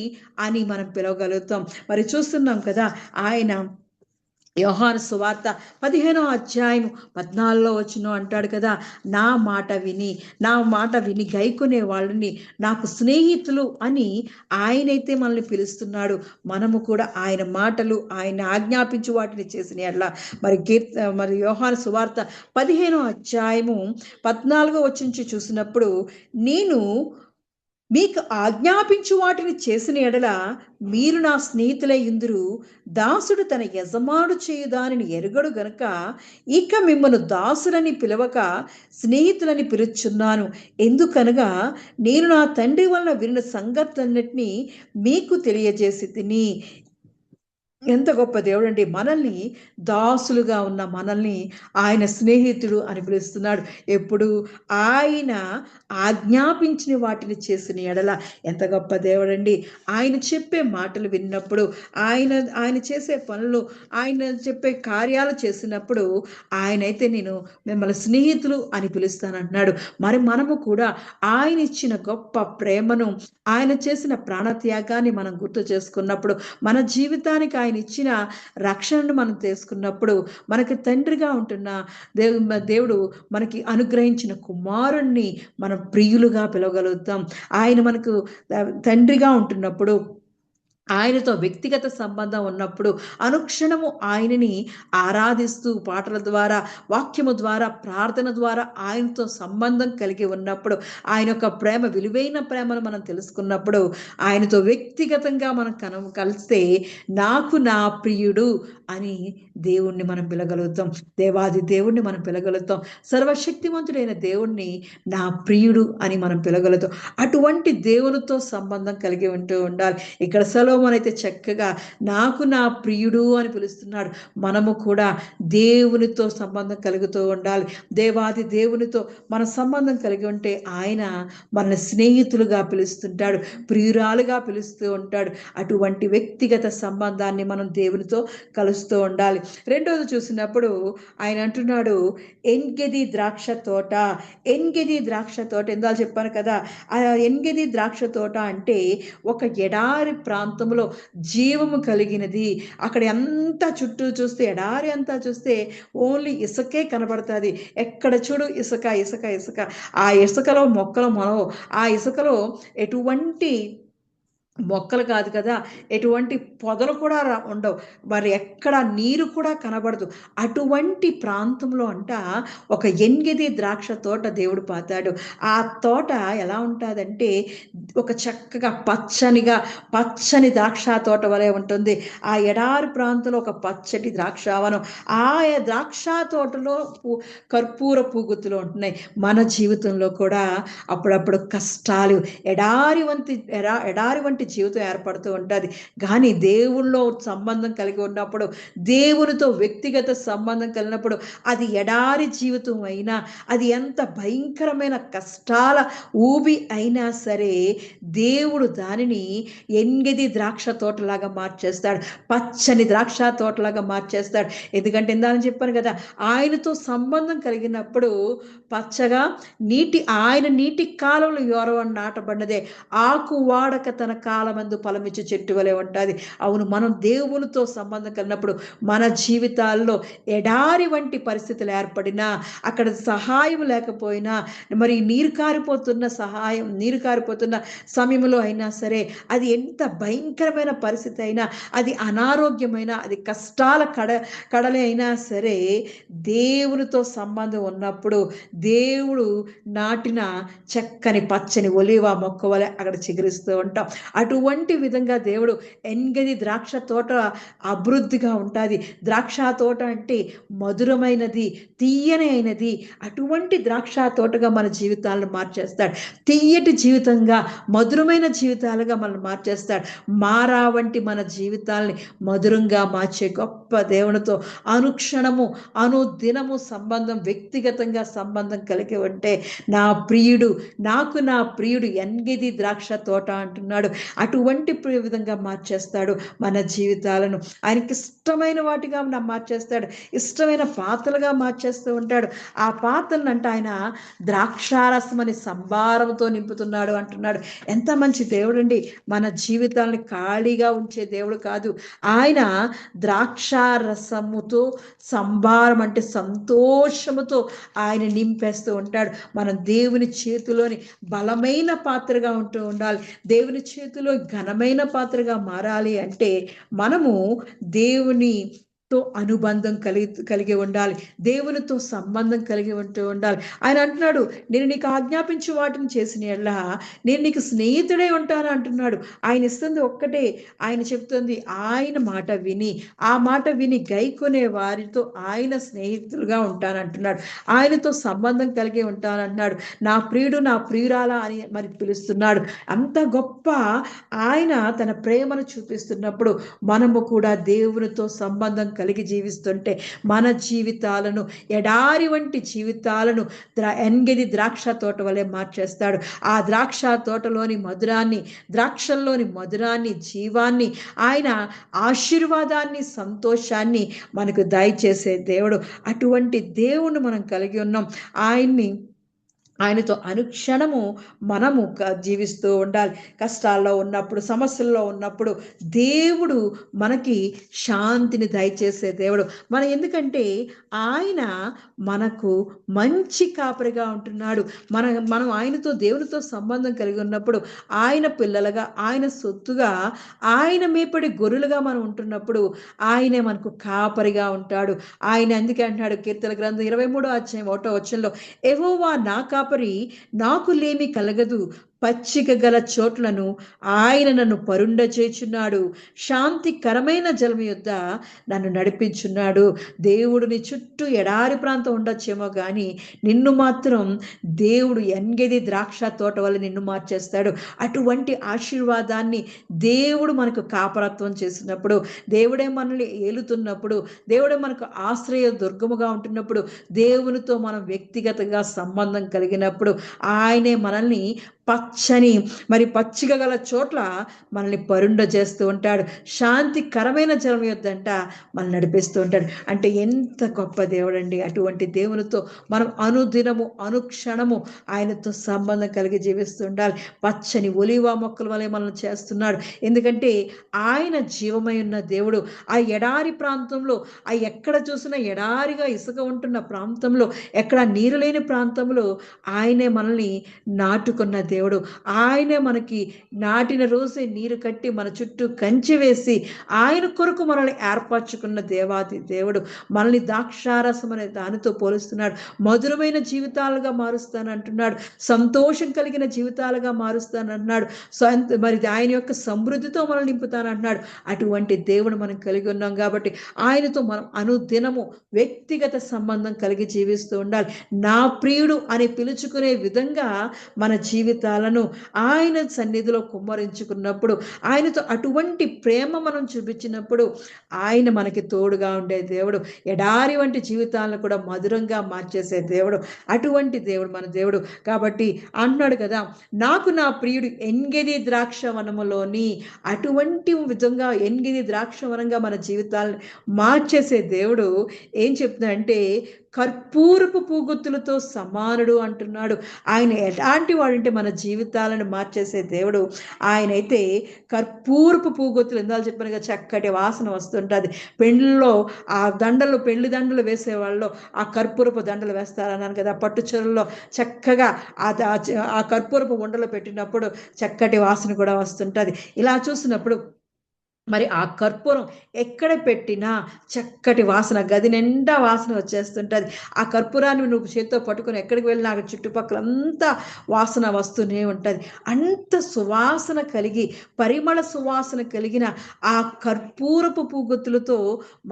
అని మనం పిలవగలుగుతాం. మరి చూస్తున్నాం కదా, ఆయన యోహాను సువార్త 15వ అధ్యాయం 14లో వచనం అంటాడు కదా, నా మాట విని గైకొనే వాళ్ళని నాకు స్నేహితులు అని ఆయనైతే మనల్ని పిలుస్తున్నాడు. మనము కూడా ఆయన మాటలు, ఆయన ఆజ్ఞాపించు వాటిని చేసిన ఎడల మరి యోహాను సువార్త 15వ అధ్యాయము 14వ వచనం నుంచి చూసినప్పుడు, నేను మీకు ఆజ్ఞాపించు వాటిని చేసిన ఎడల మీరు నా స్నేహితులై యుందురు. దాసుడు తన యజమానుడు చేయు దానిని ఎరుగడు గనుక ఇక మిమ్మల్ని దాసులని పిలవక స్నేహితులని పిలుచున్నాను. ఎందుకనగా నేను నా తండ్రి వలన వినిన సంగతులన్నిటినీ మీకు తెలియజేసి తిని. ఎంత గొప్ప దేవుడు అండి! మనల్ని, దాసులుగా ఉన్న మనల్ని ఆయన స్నేహితుడు అని పిలుస్తున్నాడు. ఎప్పుడు? ఆయన ఆజ్ఞాపించిన వాటిని చేసిన ఎడల. ఎంత గొప్ప దేవుడండి! ఆయన చెప్పే మాటలు విన్నప్పుడు, ఆయన ఆయన చేసే పనులు, ఆయన చెప్పే కార్యాలు చేసినప్పుడు ఆయనైతే నేను మిమ్మల్ని స్నేహితులు అని పిలుస్తానంటున్నాడు. మరి మనము కూడా ఆయన ఇచ్చిన గొప్ప ప్రేమను, ఆయన చేసిన ప్రాణత్యాగాన్ని మనం గుర్తు చేసుకున్నప్పుడు, మన జీవితానికి ఆయన ఇచ్చిన రక్షణను మనం తెలుసుకున్నప్పుడు, మనకి తండ్రిగా ఉంటున్న దేవుడు మనకి అనుగ్రహించిన కుమారుణ్ణి మనం ప్రియులుగా పిలవగలుగుతాం. ఆయన మనకు తండ్రిగా ఉంటున్నప్పుడు, ఆయనతో వ్యక్తిగత సంబంధం ఉన్నప్పుడు అనుక్షణము ఆయనని ఆరాధిస్తూ పాటల ద్వారా, వాక్యము ద్వారా, ప్రార్థన ద్వారా ఆయనతో సంబంధం కలిగి ఉన్నప్పుడు, ఆయన యొక్క ప్రేమ, విలువైన ప్రేమను మనం తెలుసుకున్నప్పుడు, ఆయనతో వ్యక్తిగతంగా మనం కలిస్తే నాకు నా ప్రియుడు అని దేవుణ్ణి మనం పిలగలుగుతాం. దేవాది దేవుణ్ణి మనం పిలగలుగుతాం. సర్వశక్తివంతుడైన దేవుణ్ణి నా ప్రియుడు అని మనం పిలగలుగుతాం. అటువంటి దేవునితో సంబంధం కలిగి ఉంటూ ఉండాలి. ఇక్కడ సొలొమోను అయితే చక్కగా నాకు నా ప్రియుడు అని పిలుస్తున్నాడు. మనము కూడా దేవునితో సంబంధం కలుగుతూ ఉండాలి. దేవాది దేవునితో మన సంబంధం కలిగి ఉంటే ఆయన మన స్నేహితులుగా పిలుస్తుంటాడు, ప్రియురాలుగా పిలుస్తూ ఉంటాడు. అటువంటి వ్యక్తిగత సంబంధాన్ని మనం దేవునితో కలుస్తూ ఉండాలి. రెండోది చూసినప్పుడు ఆయన అంటున్నాడు, ఎన్గెది ద్రాక్ష తోట. ఎన్గెది ద్రాక్ష తోట ఎందాలు చెప్పాను కదా, ఆ ఎన్గెది ద్రాక్ష తోట అంటే ఒక ఎడారి ప్రాంతంలో జీవము కలిగినది. అక్కడ అంతా చుట్టూ చూస్తే, ఎడారి అంతా చూస్తే ఓన్లీ ఇసుకే కనబడుతుంది. ఎక్కడ చూడు ఇసుక ఇసుక ఇసుక. ఆ ఇసుకలో మొక్కలు మొలవు. ఆ ఇసుకలో ఎటువంటి మొక్కలు కాదు కదా, ఎటువంటి పొదలు కూడా ఉండవు. మరి ఎక్కడ నీరు కూడా కనబడదు. అటువంటి ప్రాంతంలో ఒక ఎంగిది ద్రాక్ష తోట దేవుడు పాతాడు. ఆ తోట ఎలా ఉంటాదంటే ఒక చక్కగా పచ్చని ద్రాక్ష తోట వలె ఉంటుంది. ఆ ఎడారి ప్రాంతంలో ఒక పచ్చటి ద్రాక్షావనం. ఆ ద్రాక్ష తోటలో కర్పూరపు గుత్తులు ఉంటున్నాయి. మన జీవితంలో కూడా అప్పుడప్పుడు కష్టాలు, ఎడారి వంటి జీవితం ఏర్పడుతూ ఉంటుంది. కానీ దేవుళ్ళో సంబంధం కలిగి ఉన్నప్పుడు, దేవునితో వ్యక్తిగత సంబంధం కలిగినప్పుడు, అది ఎడారి జీవితం అయినా, అది ఎంత భయంకరమైన కష్టాల ఊబి అయినా సరే, దేవుడు దానిని ఎంగిది ద్రాక్ష తోటలాగా మార్చేస్తాడు. పచ్చని ద్రాక్ష తోటలాగా మార్చేస్తాడు. ఎందుకంటే ఇందాక చెప్పాను కదా, ఆయనతో సంబంధం కలిగినప్పుడు పచ్చగా ఆయన నీటి కాలంలో యోరవ నాటబడినదే, ఆకు వాడక తన కాలమందు ఫలమిచ్చు చెట్టు వలె ఉంటుంది. అవును, మనం దేవునితో సంబంధం కలిగినప్పుడు మన జీవితాల్లో ఎడారి వంటి పరిస్థితులు ఏర్పడినా, అక్కడ సహాయం లేకపోయినా, మరి నీరు కారిపోతున్న సమయంలో అయినా సరే, అది ఎంత భయంకరమైన పరిస్థితి అయినా, అది అనారోగ్యమైన, అది కష్టాల కడలే అయినా సరే, దేవునితో సంబంధం ఉన్నప్పుడు దేవుడు నాటిన చక్కని పచ్చని ఒలీవ మొక్క వలె అక్కడ చిగురిస్తూ ఉంటాం. అటువంటి విధంగా దేవుడు ఎంగది ద్రాక్ష తోట అభివృద్ధిగా ఉంటుంది. ద్రాక్ష తోట అంటే మధురమైనది, తీయని అయినది. అటువంటి ద్రాక్ష తోటగా మన జీవితాలను మార్చేస్తాడు. తీయటి జీవితంగా, మధురమైన జీవితాలుగా మనం మార్చేస్తాడు. మారా వంటి మన జీవితాల్ని మధురంగా మార్చే గొప్ప దేవునితో అనుక్షణము అనుదినము సంబంధం, వ్యక్తిగతంగా సంబంధం కలిగి ఉంటే, నా ప్రియుడు ఎంగిది ద్రాక్ష తోట అంటున్నాడు. అటువంటి విధంగా మార్చేస్తాడు మన జీవితాలను. ఆయనకి ఇష్టమైన వాటిగా మార్చేస్తాడు. ఇష్టమైన పాత్రలుగా మార్చేస్తూ ఉంటాడు. ఆ పాత్రలను ఆయన ద్రాక్షారసం అని సంభారంతో నింపుతున్నాడు అంటున్నాడు. ఎంత మంచి దేవుడు అండి! మన జీవితాలని ఖాళీగా ఉంచే దేవుడు కాదు. ఆయన ద్రాక్షారసముతో సంభారం అంటే సంతోషముతో ఆయన నింపేస్తూ ఉంటాడు. మనం దేవుని చేతిలోని బలమైన పాత్రగా ఉండాలి. దేవుని చేతిలో ఘనమైన పాత్రగా మారాలి అంటే మనము దేవునితో అనుబంధం కలిగి ఉండాలి. దేవునితో సంబంధం కలిగి ఉండాలి. ఆయన అంటున్నాడు, నేను నీకు ఆజ్ఞాపించు వాటిని చేసిన యెడల నేను నీకు స్నేహితుడే ఉంటాను అంటున్నాడు. ఆయన ఇస్తుంది ఒక్కటే. ఆయన చెప్తుంది, ఆయన మాట విని, ఆ మాట విని గైకొనే వారితో ఆయన స్నేహితులుగా ఉంటానంటున్నాడు. ఆయనతో సంబంధం కలిగి ఉంటానంటున్నాడు. నా ప్రియుడు, నా ప్రియురాల అని మరి పిలుస్తున్నాడు. అంత గొప్ప ఆయన తన ప్రేమను చూపిస్తున్నప్పుడు మనము కూడా దేవునితో సంబంధం కలిగి జీవిస్తుంటే మన జీవితాలను, ఎడారి వంటి జీవితాలను ఎంగిది ద్రాక్ష తోట వలె మార్చేస్తాడు. ఆ ద్రాక్ష తోటలోని మధురాన్ని, ద్రాక్షల్లోని మధురాన్ని, జీవాన్ని, ఆయన ఆశీర్వాదాన్ని, సంతోషాన్ని మనకు దయచేసే దేవుడు. అటువంటి దేవుణ్ణి మనం కలిగి ఉన్నాం. ఆయనతో అనుక్షణము మనము జీవిస్తూ ఉండాలి. కష్టాల్లో ఉన్నప్పుడు, సమస్యల్లో ఉన్నప్పుడు దేవుడు మనకి శాంతిని దయచేసే దేవుడు. ఎందుకంటే ఆయన మనకు మంచి కాపరిగా ఉంటున్నాడు. మనం ఆయనతో, దేవునితో సంబంధం కలిగి ఉన్నప్పుడు, ఆయన పిల్లలుగా, ఆయన సొత్తుగా, ఆయన మేపడి గొర్రెలుగా మనం ఉంటున్నప్పుడు ఆయనే మనకు కాపరిగా ఉంటాడు. ఆయన అందుకే అంటున్నాడు కీర్తన గ్రంథం 23:1 యెహోవా నా కాపరి, నాకు లేమి కలగదు. పచ్చిక గల చోట్లను ఆయన నన్ను పరుండ చేచున్నాడు. శాంతికరమైన జలము యొద్ద నన్ను నడిపించున్నాడు. దేవుడిని చుట్టూ ఎడారి ప్రాంతం ఉండొచ్చేమో కానీ నిన్ను మాత్రం దేవుడు ఎంగేది ద్రాక్ష తోట వల్ల నిన్ను మార్చేస్తాడు. అటువంటి ఆశీర్వాదాన్ని దేవుడు మనకు కాపరత్వం చేసినప్పుడు, దేవుడే మనల్ని ఏలుతున్నప్పుడు, దేవుడే మనకు ఆశ్రయ దుర్గముగా ఉంటున్నప్పుడు, దేవునితో మనం వ్యక్తిగతంగా సంబంధం కలిగినప్పుడు ఆయనే మనల్ని పచ్చిక గల చోట్ల మనల్ని పరుండ చేస్తూ ఉంటాడు. శాంతికరమైన జలం యొద్దంట మనల్ని నడిపిస్తూ ఉంటాడు. అంటే ఎంత గొప్ప దేవుడు అండి! అటువంటి దేవునితో మనం అనుదినము, అనుక్షణము ఆయనతో సంబంధం కలిగి జీవిస్తూ ఉండాలి. పచ్చని ఒలీవ మొక్కల వలె మనల్ని చేస్తున్నాడు. ఎందుకంటే ఆయన జీవమై ఉన్న దేవుడు. ఆ ఎడారి ప్రాంతంలో, ఎక్కడ చూసినా ఎడారిగా ఇసుక ఉంటున్న ప్రాంతంలో, ఎక్కడ నీరు లేని ప్రాంతంలో ఆయనే మనల్ని నాటుకున్న దేవుడు. దేవుడు. ఆయనే మనకి నాటిన రోజే నీరు కట్టి మన చుట్టూ కంచె వేసి ఆయన కొరకు మనల్ని ఏర్పరచుకున్న దేవాది దేవుడు. మనల్ని ద్రాక్షారసం అనే దానితో పోలుస్తున్నాడు. మధురమైన జీవితాలుగా మారుస్తానంటున్నాడు. సంతోషం కలిగిన జీవితాలుగా మారుస్తానంటున్నాడు. మరి ఆయన యొక్క సమృద్ధితో మనల్ని నింపుతానంటున్నాడు. అటువంటి దేవుడు మనం కలిగి ఉన్నాం కాబట్టి ఆయనతో మనం అనుదినము వ్యక్తిగత సంబంధం కలిగి జీవిస్తూ ఉండాలి. నా ప్రియుడు అని పిలుచుకునే విధంగా మన జీవితాలను ఆయన సన్నిధిలో కుమ్మరించుకున్నప్పుడు, ఆయనతో అటువంటి ప్రేమ మనం చూపించినప్పుడు ఆయన మనకి తోడుగా ఉండే దేవుడు. ఎడారి వంటి జీవితాలను కూడా మధురంగా మార్చేసే దేవుడు. అటువంటి దేవుడు మన దేవుడు. కాబట్టి అంటున్నాడు కదా, నాకు నా ప్రియుడు ఎంగిది ద్రాక్షవనములోని. అటువంటి విధంగా ఎంగిది ద్రాక్షవనంగా మన జీవితాలను మార్చేసే దేవుడు ఏం చెప్తున్నాడంటే కర్పూరపు పూగుత్తులతో సమానుడు అంటున్నాడు. ఆయన ఎలాంటి వాడంటే మన జీవితాలను మార్చేసే దేవుడు. ఆయన అయితే కర్పూరపు పూగొత్తులు ఇందాక చెప్పాను కదా, చక్కటి వాసన వస్తుంటుంది. పెళ్ళిలో ఆ దండలు, పెళ్లి దండలు వేసేవాళ్ళు ఆ కర్పూరపు దండలు వేస్తారన్నాను కదా, పట్టు చీరల్లో చక్కగా ఆ కర్పూరపు ఉండలు పెట్టినప్పుడు చక్కటి వాసన కూడా వస్తుంటుంది. ఇలా చూసినప్పుడు మరి ఆ కర్పూరం ఎక్కడ పెట్టినా చక్కటి వాసన, గది నిండా వాసన వచ్చేస్తుంటుంది. ఆ కర్పూరాన్ని నువ్వు చేతితో పట్టుకొని ఎక్కడికి వెళ్ళినా అక్కడ చుట్టుపక్కలంతా వాసన వస్తూనే ఉంటుంది. అంత సువాసన కలిగి, పరిమళ సువాసన కలిగిన ఆ కర్పూరపు పూగొత్తులతో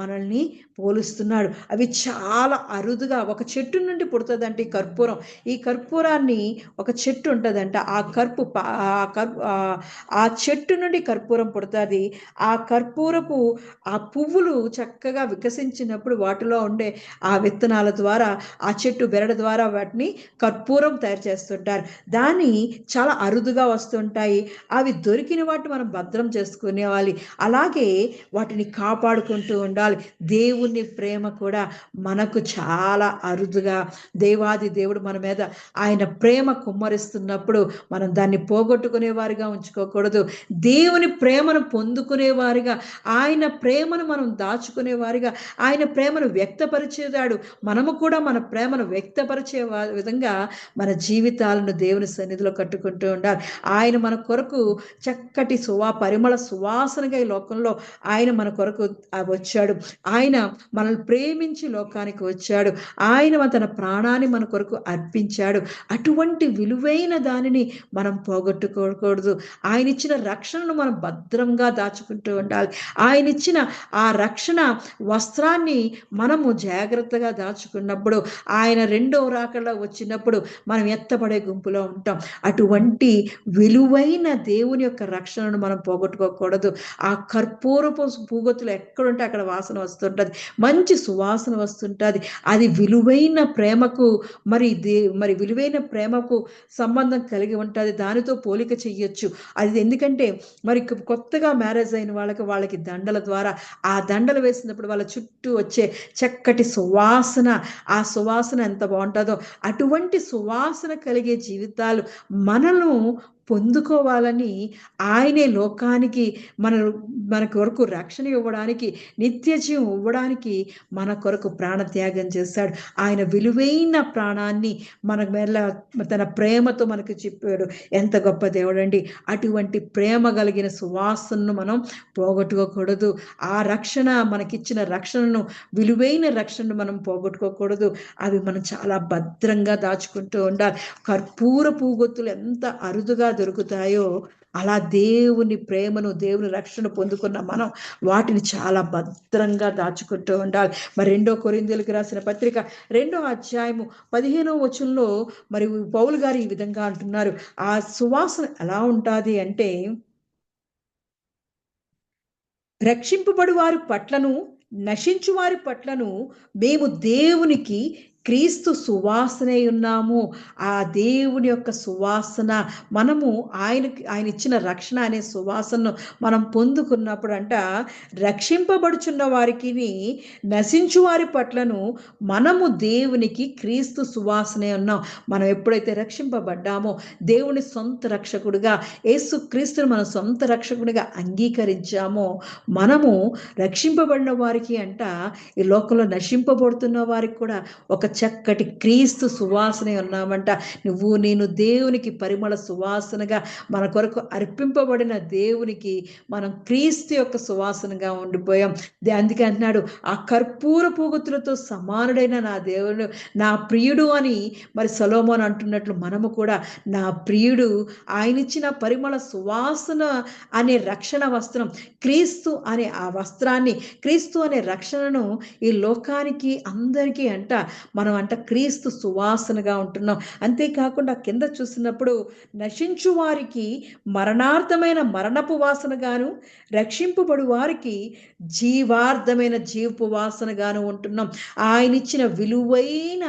మనల్ని పోలుస్తున్నాడు. అవి చాలా అరుదుగా ఒక చెట్టు నుండి పుడుతుందంటే ఈ కర్పూరం. ఈ కర్పూరాన్ని ఒక చెట్టు ఉంటుందంట. ఆ చెట్టు నుండి కర్పూరం పుడుతుంది. ఆ కర్పూరపు ఆ పువ్వులు చక్కగా వికసించినప్పుడు వాటిలో ఉండే ఆ విత్తనాల ద్వారా, ఆ చెట్టు బెరడు ద్వారా వాటిని కర్పూరం తయారు చేస్తుంటారు. దాన్ని చాలా అరుదుగా వస్తుంటాయి. అవి దొరికిన వాటిని మనం భద్రం చేసుకునేవాలి. అలాగే వాటిని కాపాడుకుంటూ ఉండాలి. దేవుని ప్రేమ కూడా మనకు చాలా అరుదుగా, దేవాది దేవుడు మన మీద ఆయన ప్రేమ కుమ్మరిస్తున్నప్పుడు మనం దాన్ని పోగొట్టుకునే వారిగా ఉంచుకోకూడదు. దేవుని ప్రేమను పొందుకునేవారిగా, ఆయన ప్రేమను మనం దాచుకునేవారిగా, ఆయన ప్రేమను వ్యక్తపరిచేదాడు. మనము కూడా మన ప్రేమను వ్యక్తపరిచే విధంగా మన జీవితాలను దేవుని సన్నిధిలో కట్టుకుంటూ ఉండాలి. ఆయన మన కొరకు చక్కటి పరిమళ సువాసనగా ఈ లోకంలో ఆయన మన కొరకు వచ్చాడు. ఆయన మనల్ని ప్రేమించి లోకానికి వచ్చాడు. ఆయన తన ప్రాణాన్ని మన కొరకు అర్పించాడు. అటువంటి విలువైన దానిని మనం పోగొట్టుకోకూడదు. ఆయన ఇచ్చిన రక్షణను మనం భద్రంగా దాచుకుంటూ ఉండాలి. ఆయన ఇచ్చిన ఆ రక్షణ వస్త్రాన్ని మనము జాగ్రత్తగా దాచుకున్నప్పుడు ఆయన రెండో రాకడ వచ్చినప్పుడు మనం ఎత్తబడే గుంపులో ఉంటాం. అటువంటి విలువైన దేవుని యొక్క రక్షణను మనం పోగొట్టుకోకూడదు. ఆ కర్పూరపు పూగొత్తులు ఎక్కడుంటే అక్కడ వాసన వస్తుంటుంది, మంచి సువాసన వస్తుంటుంది. అది విలువైన ప్రేమకు మరి విలువైన ప్రేమకు సంబంధం కలిగి ఉంటుంది. దానితో పోలిక చెయ్యొచ్చు. అది ఎందుకంటే మరి కొత్తగా మ్యారేజ్ అయిన వాళ్ళకి దండల ద్వారా ఆ దండలు వేసినప్పుడు వాళ్ళ చుట్టూ వచ్చే చక్కటి సువాసన, ఆ సువాసన ఎంత బాగుంటుందో, అటువంటి సువాసన కలిగే జీవితాలు మనను పొందుకోవాలని ఆయనే లోకానికి మన కొరకు రక్షణ ఇవ్వడానికి, నిత్య జీవం ఇవ్వడానికి మన కొరకు ప్రాణత్యాగం చేశాడు. ఆయన విలువైన ప్రాణాన్ని మన మీద తన ప్రేమతో మనకు చెప్పాడు. ఎంత గొప్ప దేవుడు అండి. అటువంటి ప్రేమ కలిగిన సువాసనను మనం పోగొట్టుకోకూడదు. ఆ రక్షణ, మనకిచ్చిన రక్షణను, విలువైన రక్షణను మనం పోగొట్టుకోకూడదు. అవి మనం చాలా భద్రంగా దాచుకుంటూ ఉండాలి. కర్పూర పూగొత్తులు ఎంత అరుదుగా దొరుకుతాయో అలా దేవుని ప్రేమను, దేవుని రక్షణ పొందుకున్న మనం వాటిని చాలా భద్రంగా దాచుకుంటూ ఉండాలి. మరి 2 కొరింథీయులకు రాసిన పత్రిక 2వ అధ్యాయము 15వ వచనంలో మరి పౌలు గారు ఈ విధంగా అంటున్నారు. ఆ సువాసన ఎలా ఉంటుంది అంటే, రక్షింపబడు వారి పట్లను, నశించు వారి పట్లను మేము దేవునికి క్రీస్తు సువాసనే ఉన్నాము. ఆ దేవుని యొక్క సువాసన మనము ఆయన ఇచ్చిన రక్షణ అనే సువాసనను మనం పొందుకున్నప్పుడు రక్షింపబడుచున్న వారికి, నశించు వారి పట్లను మనము దేవునికి క్రీస్తు సువాసనే ఉన్నాం. మనం ఎప్పుడైతే రక్షింపబడ్డామో, దేవుని సొంత రక్షకుడిగా యేసు క్రీస్తును మన సొంత రక్షకుడిగా అంగీకరించామో, మనము రక్షింపబడిన వారికి ఈ లోకంలో నశింపబడుతున్న వారికి కూడా ఒక చక్కటి క్రీస్తు సువాసన ఉన్నామంట. నువ్వు నేను దేవునికి పరిమళ సువాసనగా, మన కొరకు అర్పింపబడిన దేవునికి మనం క్రీస్తు యొక్క సువాసనగా ఉండిపోయాం. అందుకే అంటున్నాడు, ఆ కర్పూర పూగుతులతో సమానుడైన నా దేవుడు నా ప్రియుడు అని మరి సొలొమోను అంటున్నట్లు మనము కూడా నా ప్రియుడు, ఆయన ఇచ్చిన పరిమళ సువాసన అనే రక్షణ వస్త్రం, క్రీస్తు అనే ఆ వస్త్రాన్ని, క్రీస్తు అనే రక్షణను ఈ లోకానికి అందరికీ మనం క్రీస్తు సువాసనగా ఉంటున్నాం. అంతేకాకుండా కింద చూసినప్పుడు నశించు వారికి మరణార్థమైన మరణపు వాసనగాను, రక్షింపబడు వారికి జీవార్థమైన జీవపు వాసనగాను ఉంటున్నాం. ఆయన ఇచ్చిన విలువైన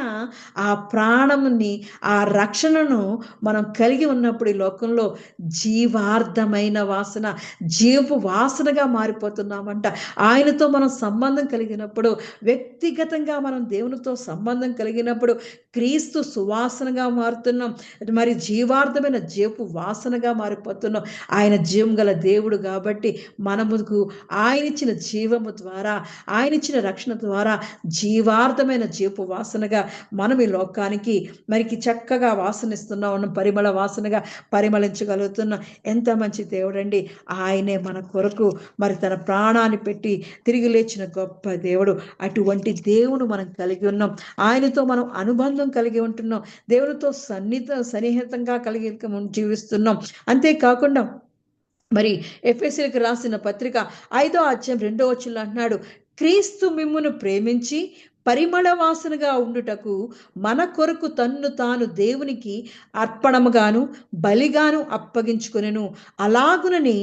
ఆ ప్రాణముని, ఆ రక్షణను మనం కలిగి ఉన్నప్పుడు ఈ లోకంలో జీవార్థమైన వాసన, జీవపు వాసనగా మారిపోతున్నామంట. ఆయనతో మనం సంబంధం కలిగినప్పుడు, వ్యక్తిగతంగా మనం దేవునితో సంబంధం కలిగినప్పుడు క్రీస్తు సువాసనగా మారుతున్నాం. మరి జీవార్థమైన జీవపు వాసనగా మారిపోతున్నాం. ఆయన జీవం గల దేవుడు కాబట్టి మనముకు ఆయన ఇచ్చిన జీవము ద్వారా, ఆయన ఇచ్చిన రక్షణ ద్వారా జీవార్థమైన జీవపు వాసనగా మనం ఈ లోకానికి మరికి చక్కగా వాసనిస్తున్నాం, పరిమళ వాసనగా పరిమళించగలుగుతున్నాం. ఎంత మంచి దేవుడండి! ఆయనే మన కొరకు మరి తన ప్రాణాన్ని పెట్టి తిరిగి లేచిన గొప్ప దేవుడు. అటువంటి దేవుడు మనం కలిగి ఉన్నాం. ఆయనతో మనం అనుబంధం కలిగి ఉంటున్నాం. దేవునితో సన్నిహితంగా కలిగి జీవిస్తున్నాం. అంతేకాకుండా మరి ఎఫెసీయులకు రాసిన పత్రిక 5వ అధ్యాయం 2వ వచనంలో అంటున్నాడు, క్రీస్తు మిమ్మును ప్రేమించి పరిమళ వాసనగా ఉండుటకు మన కొరకు తన్ను తాను దేవునికి అర్పణముగాను బలిగాను అప్పగించుకొనెను, అలాగునని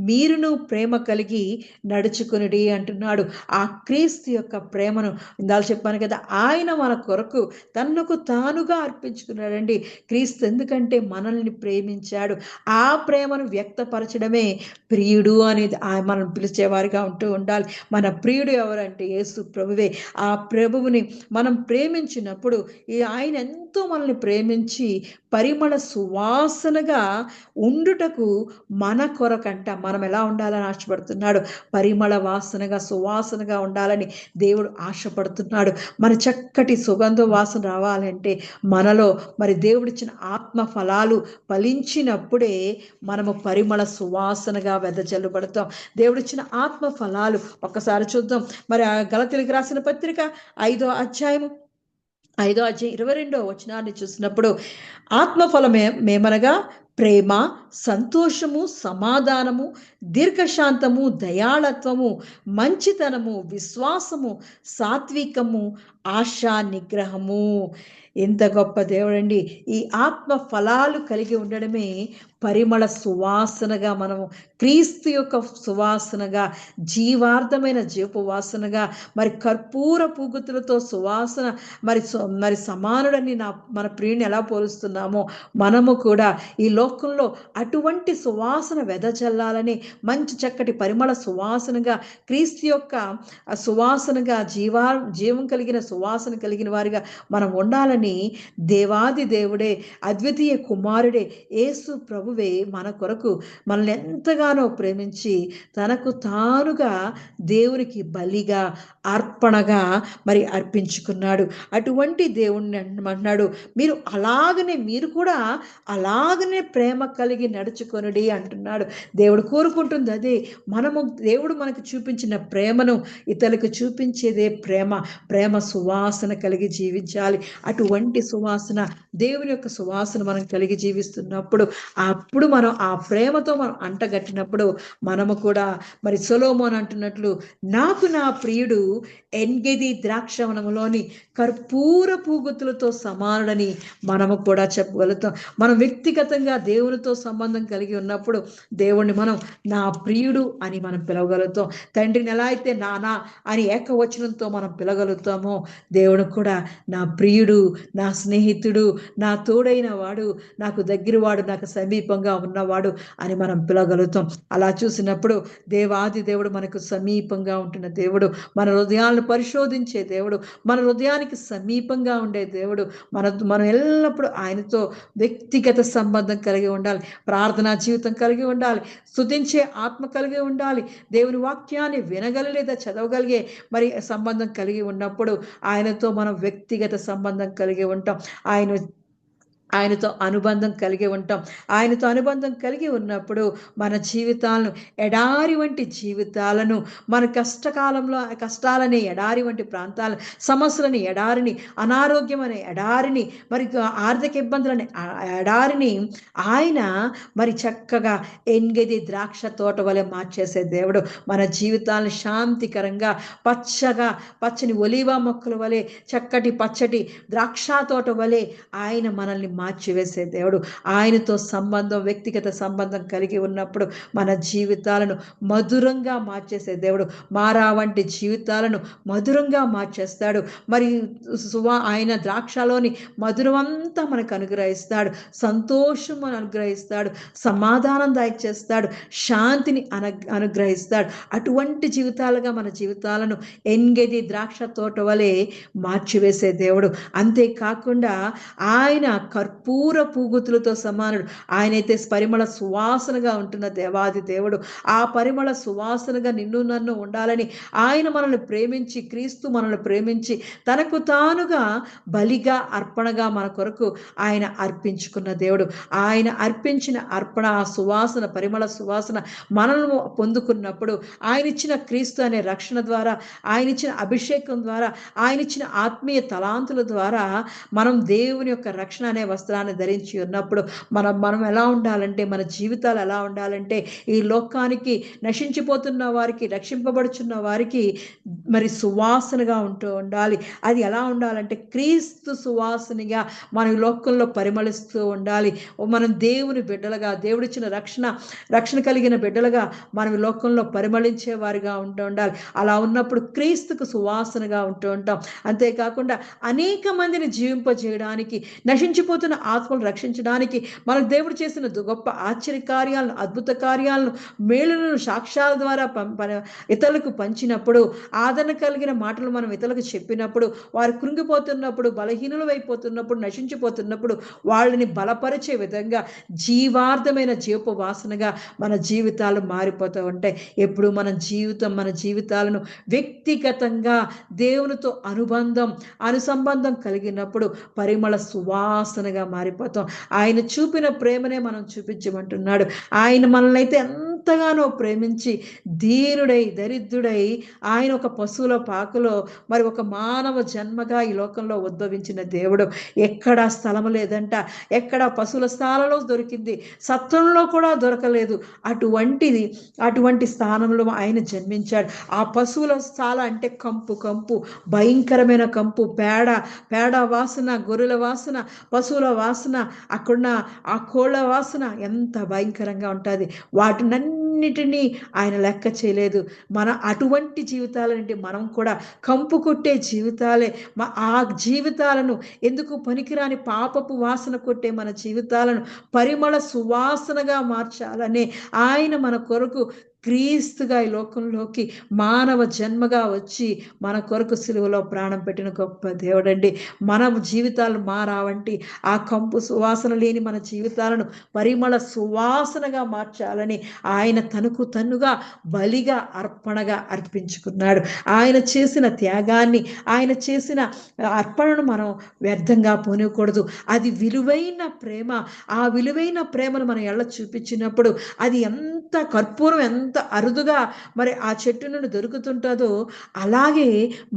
మీరును ప్రేమ కలిగి నడుచుకొనుడి అంటున్నాడు. ఆ క్రీస్తు యొక్క ప్రేమను ఇందాక చెప్పాను కదా, ఆయన మన కొరకు తనకు తానుగా అర్పించుకున్నాడండి. క్రీస్తు ఎందుకంటే మనల్ని ప్రేమించాడు. ఆ ప్రేమను వ్యక్తపరచడమే ప్రియుడు అనేది మనం పిలిచేవారిగా ఉండాలి. మన ప్రియుడు ఎవరంటే యేసు ప్రభువే. ఆ ప్రభువుని మనం ప్రేమించినప్పుడు ఆయన ఎంతో మనల్ని ప్రేమించి పరిమళ సువాసనగా ఉండుటకు మన కొరకంట మనం ఎలా ఉండాలని ఆశపడుతున్నాడు. పరిమళ వాసనగా, సువాసనగా ఉండాలని దేవుడు ఆశపడుతున్నాడు. మన చక్కటి సుగంధ వాసన రావాలంటే మనలో మరి దేవుడిచ్చిన ఆత్మ ఫలాలు ఫలించినప్పుడే మనము పరిమళ సువాసనగా వెదజల్లబడతాం. దేవుడిచ్చిన ఆత్మ ఫలాలు ఒక్కసారి చూద్దాం. మరి ఆ గలతీయులకు రాసిన పత్రిక 5వ అధ్యాయం 22వ వచనాన్ని చూసినప్పుడు, ఆత్మఫలమేమనగా ప్రేమ, సంతోషము, సమాధానము, దీర్ఘశాంతము, దయాళత్వము, మంచితనము, విశ్వాసము, సాత్వికము, ఆశా నిగ్రహము. ఎంత గొప్ప దేవుడండి! ఈ ఆత్మ ఫలాలు కలిగి ఉండడమే పరిమళ సువాసనగా, మనము క్రీస్తు యొక్క సువాసనగా, జీవార్థమైన జీవపు వాసనగా, మరి కర్పూర పూగుతులతో సువాసన మరి సమానుడని మన ప్రియుని ఎలా పోలుస్తున్నామో మనము కూడా ఈ లోకంలో అటువంటి సువాసన వెదజల్లాలని, మంచి చక్కటి పరిమళ సువాసనగా, క్రీస్తు యొక్క సువాసనగా, జీవం కలిగిన సువాసన కలిగిన వారిగా మనం ఉండాలని దేవాది దేవుడే, అద్వితీయ కుమారుడే యేసు ప్రభువే మన కొరకు మనల్ని ఎంతగానో ప్రేమించి తనకు తానుగా దేవునికి బలిగా, అర్పణగా మరి అర్పించుకున్నాడు. అటువంటి దేవుణ్ణి అంటున్నాడు, మీరు కూడా అలాగనే ప్రేమ కలిగి నడుచుకొనుడి అంటున్నాడు. దేవుడు కోరుకుంటుంది అదే. దేవుడు మనకు చూపించిన ప్రేమను ఇతరులకు చూపించేదే ప్రేమ సువాసన కలిగి జీవించాలి. అటువంటి సువాసన, దేవుని యొక్క సువాసన మనం కలిగి జీవిస్తున్నప్పుడు, అప్పుడు మనం ఆ ప్రేమతో మనం అంటగట్టినప్పుడు మనము కూడా మరి సొలొమోను అంటున్నట్లు, నాకు నా ప్రియుడు ఎన్గెది ద్రాక్షవనములోని కర్పూర పూగుతులతో సమానుడని మనము కూడా చెప్పగలుగుతాం. మనం వ్యక్తిగతంగా దేవునితో సంబంధం కలిగి ఉన్నప్పుడు దేవుణ్ణి మనం నా ప్రియుడు అని మనం పిలవగలుగుతాం. తండ్రిని ఎలా అయితే నానా అని ఏకవచనంతో మనం పిలవగలుగుతామో, దేవుడు కూడా నా ప్రియుడు, నా స్నేహితుడు, నా తోడైన వాడు, నాకు దగ్గరవాడు, నాకు సమీప సమీపంగా ఉన్నవాడు అని మనం పిలవగలుగుతాం. అలా చూసినప్పుడు దేవాది దేవుడు మనకు సమీపంగా ఉంటున్న దేవుడు, మన హృదయాలను పరిశోధించే దేవుడు, మన హృదయానికి సమీపంగా ఉండే దేవుడు. మనం ఎల్లప్పుడూ ఆయనతో వ్యక్తిగత సంబంధం కలిగి ఉండాలి, ప్రార్థనా జీవితం కలిగి ఉండాలి, స్తుతించే ఆత్మ కలిగి ఉండాలి, దేవుని వాక్యాన్ని వినగలిగే చదవగలిగే మరి సంబంధం కలిగి ఉన్నప్పుడు ఆయనతో మనం వ్యక్తిగత సంబంధం కలిగి ఉంటాం. ఆయనతో అనుబంధం కలిగి ఉంటాం. ఆయనతో అనుబంధం కలిగి ఉన్నప్పుడు మన జీవితాలను, ఎడారి వంటి జీవితాలను, మన కష్టకాలంలో కష్టాలని ఎడారి వంటి ప్రాంతాలను, సమస్యలని ఎడారిని, అనారోగ్యం అనే ఎడారిని, మరి ఆర్థిక ఇబ్బందులని ఎడారిని ఆయన మరి చక్కగా ఎంగది ద్రాక్ష తోట వలె మార్చేసే దేవుడు. మన జీవితాలను శాంతికరంగా, పచ్చని ఒలీవ మొక్కల వలె, చక్కటి పచ్చటి ద్రాక్ష తోట వలె ఆయన మనల్ని మార్చివేసే దేవుడు. ఆయనతో సంబంధం, వ్యక్తిగత సంబంధం కలిగి ఉన్నప్పుడు మన జీవితాలను మధురంగా మార్చేసే దేవుడు. మారా వంటి జీవితాలను మధురంగా మార్చేస్తాడు. మరి ఆయన ద్రాక్షలోని మధురం అంతా మనకు అనుగ్రహిస్తాడు, సంతోషం అనుగ్రహిస్తాడు, సమాధానం దయచేస్తాడు, శాంతిని అనుగ్రహిస్తాడు. అటువంటి జీవితాలుగా మన జీవితాలను ఎంగెది ద్రాక్ష తోట వలె మార్చివేసే దేవుడు. అంతేకాకుండా ఆయన కర్పూర పూగుతులతో సమానుడు. ఆయనైతే పరిమళ సువాసనగా ఉంటున్న దేవాది దేవుడు. ఆ పరిమళ సువాసనగా నిన్ను నన్ను ఉండాలని ఆయన మనల్ని ప్రేమించి, క్రీస్తు మనల్ని ప్రేమించి తనకు తానుగా బలిగా, అర్పణగా మన కొరకు ఆయన అర్పించుకున్న దేవుడు. ఆయన అర్పించిన అర్పణ, ఆ సువాసన, పరిమళ సువాసన మనల్ని పొందుకున్నప్పుడు, ఆయన ఇచ్చిన క్రీస్తు అనే రక్షణ ద్వారా, ఆయన ఇచ్చిన అభిషేకం ద్వారా, ఆయన ఇచ్చిన ఆత్మీయ తలాంతుల ద్వారా మనం దేవుని యొక్క రక్షణ అనే వస్త్రాన్ని ధరించి ఉన్నప్పుడు మనం ఎలా ఉండాలంటే, మన జీవితాలు ఎలా ఉండాలంటే, ఈ లోకానికి నశించిపోతున్న వారికి, రక్షింపబడుచున్న వారికి మరి సువాసనగా ఉండాలి. అది ఎలా ఉండాలంటే క్రీస్తు సువాసనగా మన లోకంలో పరిమళిస్తూ ఉండాలి. మనం దేవుని బిడ్డలుగా, దేవుడిచ్చిన రక్షణ కలిగిన బిడ్డలుగా మనం లోకంలో పరిమళించే వారిగా ఉండాలి. అలా ఉన్నప్పుడు క్రీస్తుకు సువాసనగా ఉంటాం. అంతేకాకుండా అనేక మందిని జీవింపజేయడానికి, నశించిపోతున్న ఆత్మలు రక్షించడానికి మనకు దేవుడు చేసిన గొప్ప ఆశ్చర్య కార్యాలను, అద్భుత కార్యాలను, మేలులను సాక్ష్యాల ద్వారా ఇతరులకు పంచినప్పుడు, ఆదరణ కలిగిన మాటలు మనం ఇతరులకు చెప్పినప్పుడు, వారు కృంగిపోతున్నప్పుడు, బలహీనులు అయిపోతున్నప్పుడు, నశించిపోతున్నప్పుడు వాళ్ళని బలపరిచే విధంగా జీవార్థమైన జీవపు వాసనగా మన జీవితాలు మారిపోతూ ఉంటాయి. ఎప్పుడు మన జీవితాలను వ్యక్తిగతంగా దేవునితో అనుసంబంధం కలిగినప్పుడు పరిమళ సువాసనగా మారిపోతాం. ఆయన చూపిన ప్రేమనే మనం చూపించమంటున్నాడు. ఆయన మనల్ని అయితే ఎంతగానో ప్రేమించి దీనుడై, దరిద్రుడై, ఆయన ఒక పశువుల పాకలో మరి ఒక మానవ జన్మగా ఈ లోకంలో ఉద్భవించిన దేవుడు. ఎక్కడా స్థలము లేదంట, ఎక్కడ పశువుల స్థానంలో దొరికింది, సత్రంలో కూడా దొరకలేదు. అటువంటి స్థానంలో ఆయన జన్మించాడు. ఆ పశువుల స్థాల అంటే కంపు, భయంకరమైన కంపు, పేడ వాసన, గొర్రెల వాసన, పశువుల వాసన, అక్కడున్న ఆ కోళ్ళ వాసన ఎంత భయంకరంగా ఉంటుంది. వాటినన్నిటినీ ఆయన లెక్క చేయలేదు. అటువంటి జీవితాలంటే మనం కూడా కంపు కొట్టే జీవితాలే. ఆ జీవితాలను, ఎందుకు పనికిరాని పాపపు వాసన కొట్టే మన జీవితాలను పరిమళ సువాసనగా మార్చాలని ఆయన మన కొరకు క్రీస్తుగా ఈ లోకంలోకి మానవ జన్మగా వచ్చి మన కొరకు సిలువలో ప్రాణం పెట్టిన గొప్ప దేవుడండి. మన జీవితాలు మారావంటి ఆ కంపు సువాసన లేని మన జీవితాలను పరిమళ సువాసనగా మార్చాలని ఆయన తనుగా బలిగా, అర్పణగా అర్పించుకున్నాడు. ఆయన చేసిన త్యాగాన్ని, ఆయన చేసిన అర్పణను మనం వ్యర్థంగా పోనివ్వకూడదు. అది విలువైన ప్రేమ. ఆ విలువైన ప్రేమను మనం ఎళ్ళ చూపించినప్పుడు అది ఎంత కర్పూరం ఎంత అరుదుగా మరి ఆ చెట్టు నుండి దొరుకుతుంటుందో, అలాగే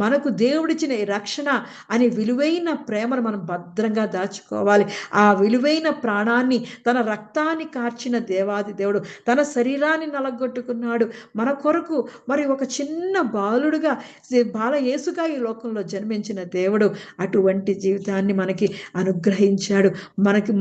మనకు దేవుడిచ్చిన రక్షణ అనే విలువైన ప్రేమను మనం భద్రంగా దాచుకోవాలి. ఆ విలువైన ప్రాణాన్ని, తన రక్తాన్ని కార్చిన దేవాది దేవుడు తన శరీరాన్ని నలగొట్టుకున్నాడు మన కొరకు. మరి ఒక చిన్న బాలుడుగా, యేసుగా ఈ లోకంలో జన్మించిన దేవుడు అటువంటి జీవితాన్ని మనకి అనుగ్రహించాడు.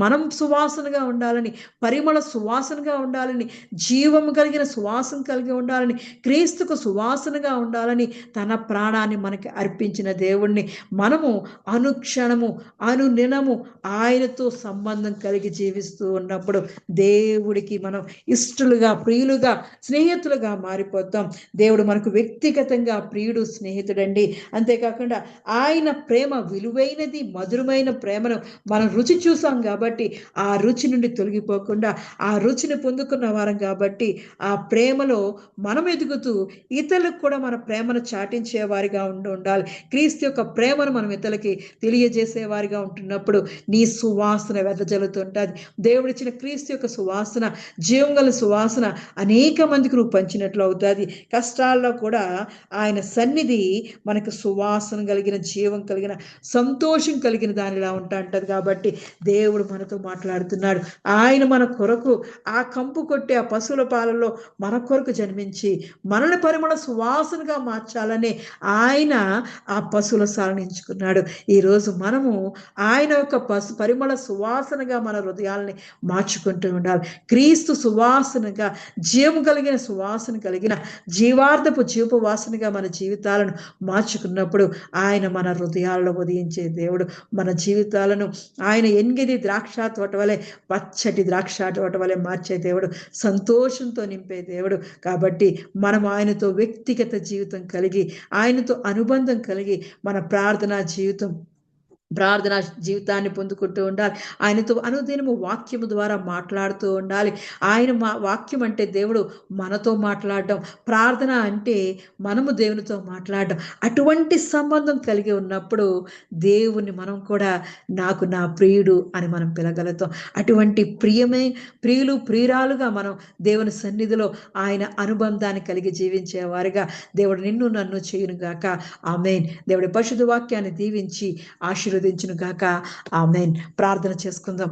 మనం సువాసనగా ఉండాలని, పరిమళ సువాసనగా ఉండాలని, జీవము కలిగిన సువాసన విశ్వాసం కలిగి ఉండాలని, క్రీస్తుకు సువాసనగా ఉండాలని తన ప్రాణాన్ని మనకి అర్పించిన దేవుణ్ణి మనము అనుక్షణము అనునినము ఆయనతో సంబంధం కలిగి జీవిస్తూ ఉన్నప్పుడు దేవుడికి మనం ఇష్టలుగా, ప్రియులుగా, స్నేహితులుగా మారిపోతాం. దేవుడు మనకు వ్యక్తిగతంగా ప్రియుడు, స్నేహితుడండి. అంతేకాకుండా ఆయన ప్రేమ విలువైనది, మధురమైన ప్రేమను మనం రుచి చూసాం కాబట్టి ఆ రుచి నుండి తొలగిపోకుండా ఆ రుచిని పొందుకున్న వారం కాబట్టి ఆ ప్రేమలో మనం ఎదుగుతూ ఇతరులకు కూడా మన ప్రేమను చాటించే వారిగా ఉండాలి. క్రీస్తు యొక్క ప్రేమను మనం ఇతరులకి తెలియజేసే వారిగా ఉంటున్నప్పుడు నీ సువాసన వెదజల్లుతుంటుంది. దేవుడిచ్చిన క్రీస్తు యొక్క సువాసన, జీవం గల సువాసన అనేక మందికి నువ్వు పంచినట్లు అవుతుంది. కష్టాల్లో కూడా ఆయన సన్నిధి మనకు సువాసన కలిగిన, జీవం కలిగిన, సంతోషం కలిగిన దానిలా ఉంటది. కాబట్టి దేవుడు మనతో మాట్లాడుతున్నాడు. ఆయన మన కొరకు ఆ కంపు కొట్టే ఆ పశువుల పాలలో మన కొరకు జన్మించి మనల్ని పరిమళ సువాసనగా మార్చాలని ఆయన ఆ పశువుల సాలను ఎంచుకున్నాడు. ఈరోజు మనము ఆయన యొక్క పరిమళ సువాసనగా మన హృదయాల్ని మార్చుకుంటూ ఉండాలి. క్రీస్తు సువాసనగా, జీవం కలిగిన సువాసన కలిగిన, జీవార్థపు జీవపు వాసనగా మన జీవితాలను మార్చుకున్నప్పుడు ఆయన మన హృదయాల్లో ఉదయించే దేవుడు. మన జీవితాలను ఆయన ఎనిమిది ద్రాక్ష తోట వలె, పచ్చటి ద్రాక్ష తోట వలె మార్చే దేవుడు, సంతోషంతో నింపే దేవుడు. కాబట్టి మనం ఆయనతో వ్యక్తిగత జీవితం కలిగి, ఆయనతో అనుబంధం కలిగి మన ప్రార్థనా జీవితాన్ని పొందుకుంటూ ఉండాలి. ఆయనతో అనుదినము వాక్యము ద్వారా మాట్లాడుతూ ఉండాలి. ఆయన వాక్యం అంటే దేవుడు మనతో మాట్లాడడం, ప్రార్థన అంటే మనము దేవునితో మాట్లాడడం. అటువంటి సంబంధం కలిగి ఉన్నప్పుడు దేవుని మనం కూడా నాకు నా ప్రియుడు అని మనం పిలగలుగుతాం. అటువంటి ప్రియులు ప్రియురాలుగా మనం దేవుని సన్నిధిలో ఆయన అనుబంధాన్ని కలిగి జీవించే వారిగా దేవుడు నిన్ను నన్ను చేయును గాక. ఆమేన్. దేవుడి పరిశుద్ధ వాక్యాన్ని దీవించి ఆశీర్వదించును గాక. ఆమేన్. ప్రార్థన చేసుకుందాం.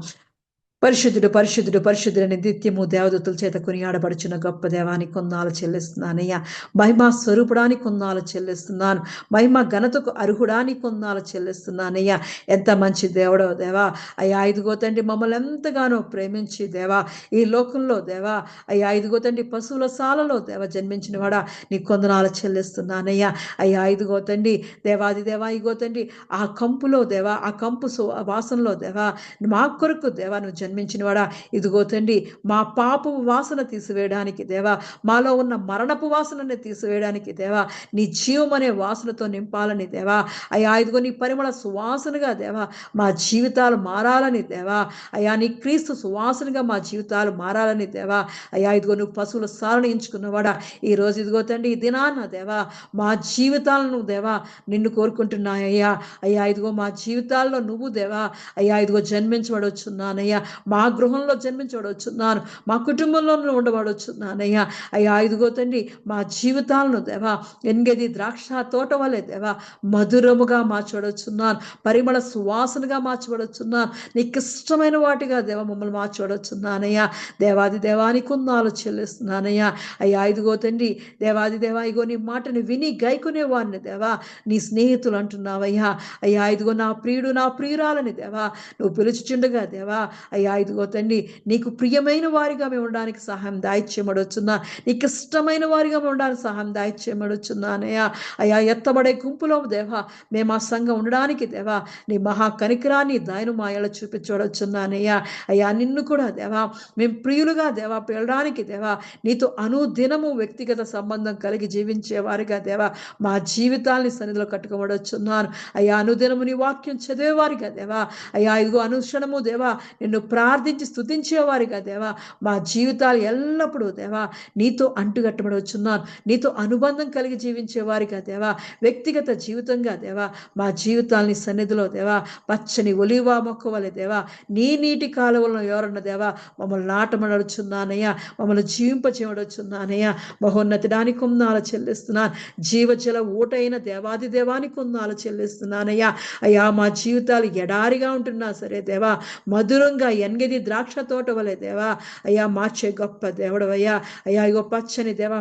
పరిశుద్ధుడు పరిశుద్ధుడు పరిశుద్ధుడని నిత్యము దేవదూతల చేత కొనియాడబడుచున్న గొప్ప దేవానికి కొందాలు చెల్లిస్తున్నానయ్యా. మహిమా స్వరూపుడానికి కొందాలు చెల్లిస్తున్నాను. మహిమ ఘనతకు అర్హుడానికి కొందాలు చెల్లిస్తున్నానయ్యా. ఎంత మంచి దేవుడో దేవా. అయ్యా ఇదిగో తండ్రి, మమ్మల్ని ఎంతగానో ప్రేమించి దేవా, ఈ లోకంలో దేవా, అయ్యా ఇదిగో తండ్రి, పశువుల సాలలో దేవా జన్మించిన వాడా నీ కొందనాలు చెల్లిస్తున్నానయ్యా. అయ్యా ఇదిగో తండ్రి, దేవాది దేవా, ఇదిగో తండ్రి, ఆ కంపులో దేవా, ఆ కంపు వాసనలో దేవా, మా కొరకు దేవా నువ్వు జన్మించిన వాడా. ఇదిగో తండ్రి, మా పాపపు వాసన తీసివేయడానికి దేవా, మాలో ఉన్న మరణపు వాసనని తీసివేయడానికి దేవా, నీ జీవం అనే వాసనతో నింపాలని దేవా. అయ్యా ఇదిగో నీ పరిమళ సువాసనగా దేవా మా జీవితాలు మారాలని దేవా. అయ్యా నీ క్రీస్తు సువాసనగా మా జీవితాలు మారాలని దేవా. అయ్యా ఇదిగో నువ్వు పశువుల సారణ ఎంచుకున్నవాడా. ఈరోజు ఇదిగో తండ్రి, ఈ దినాన దేవా మా జీవితాలను దేవా నిన్ను కోరుకుంటున్నాయ్యా. అయ్యా ఇదిగో మా జీవితాల్లో నువ్వు దేవా, అయ్యా ఇదిగో జన్మించబడొచ్చున్నానయ్యా. మా గృహంలో జన్మించబడొచ్చున్నాను, మా కుటుంబంలో ఉండబడొచ్చున్నానయ్యా. అయ్యా ఇదిగో తండ్రి, మా జీవితాలను దేవా ఎనిమిది ద్రాక్ష తోట వలె దేవా మధురముగా మార్చబడొచ్చున్నాను, పరిమళ సువాసనగా మార్చబడొచ్చున్నాను, నీకు ఇష్టమైన వాటిగా దేవా మమ్మల్ని మార్చబడొచ్చున్నానయ్యా. దేవాది దేవానికి కొందాలు చెల్లిస్తున్నానయ్యా. అయ్యా ఇదిగో తండ్రి, దేవాది దేవా, ఇగో నీ మాటని విని గైకునే వాడిని దేవా నీ స్నేహితులు అంటున్నావయ్యా. అయ్యా ఇదిగో నా ప్రియుడు నా ప్రియురాలని దేవా నువ్వు పిలుచుచుండగా దేవా, అయ్యా ఇదిగో తండ్రి, నీకు ప్రియమైన వారిగా మేము ఉండడానికి సహాయం దాయిచ్చేయమడొచ్చున్నా, నీకు ఇష్టమైన వారిగా మేము ఉండడానికి సహాయం దాయిచ్చేయమడొచ్చున్నానయ్యా. అయ్యా ఎత్తబడే గుంపులో దేవా మేము ఆ సంఘం ఉండడానికి దేవా నీ మహా కనికరాన్ని దయను మాయలో చూపించవచ్చున్నానయ్యా. అయ్యా నిన్ను కూడా దేవా మేము ప్రియులుగా దేవా పిలడానికి దేవా నీతో అనుదినము వ్యక్తిగత సంబంధం కలిగి జీవించే వారిగా దేవా మా జీవితాల్ని సన్నిధిలో కట్టుకోబడొచ్చున్నాను. అయ్యా అనుదినము నీ వాక్యం చదివేవారిగా దేవా, అయ్యా ఇదిగో అనుక్షణము దేవా నిన్ను ప్రార్థించి స్తుతించేవారిగా దేవా మా జీవితాలు ఎల్లప్పుడూ దేవా నీతో అంటుగట్టబడవచ్చున్నాను, నీతో అనుబంధం కలిగి జీవించేవారిగా దేవా, వ్యక్తిగత జీవితంగా దేవా మా జీవితాలని సన్నిధిలో దేవా పచ్చని ఒలివా మొక్క వలె దేవా నీ నీటి కాలువలను ఎవరన్న దేవా మమ్మల్ని నాటమడొచ్చున్నానయ్యా, మమ్మల్ని జీవింపచేయమడొచ్చున్నానయ్యా. మహోన్నతిడానికి కొందాలు చెల్లిస్తున్నాను. జీవజల ఊటైన దేవాది దేవానికి కొందాలు చెల్లిస్తున్నానయ్యా. అయ్యా మా జీవితాలు ఎడారిగా ఉంటున్నా సరే దేవా మధురంగా ఎనిమిది ద్రాక్ష తోట వలె దేవా అయ్యా మార్చే గొప్ప దేవుడు అయ్యా. అయ్యా ఇగో పచ్చని దేవా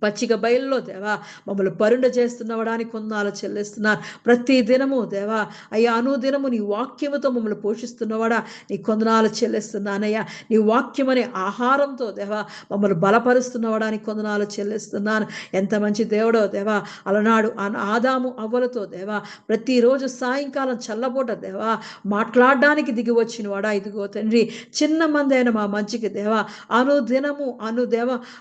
పచ్చిక బయల్లో దేవా మమ్మల్ని పరుండ చేస్తున్నవడానికి కొందాలు చెల్లిస్తున్నారు. ప్రతి దినము దేవా అయ్యా అనుదినము నీ వాక్యముతో మమ్మల్ని పోషిస్తున్నవాడా నీ కొందనాలు చెల్లిస్తున్నానయ్యా. నీ వాక్యమనే ఆహారంతో దేవా మమ్మల్ని బలపరుస్తున్నవడానికి కొందనాలు చెల్లిస్తున్నాను. ఎంత మంచి దేవుడో దేవా. అలనాడు ఆదాము అవ్వలతో దేవా ప్రతిరోజు సాయంకాలం చల్లబోట దేవా మాట్లాడడానికి దిగి వచ్చిన వాడా ఇదిగో తండ్రి చిన్న మందైన మా మంచికి దేవా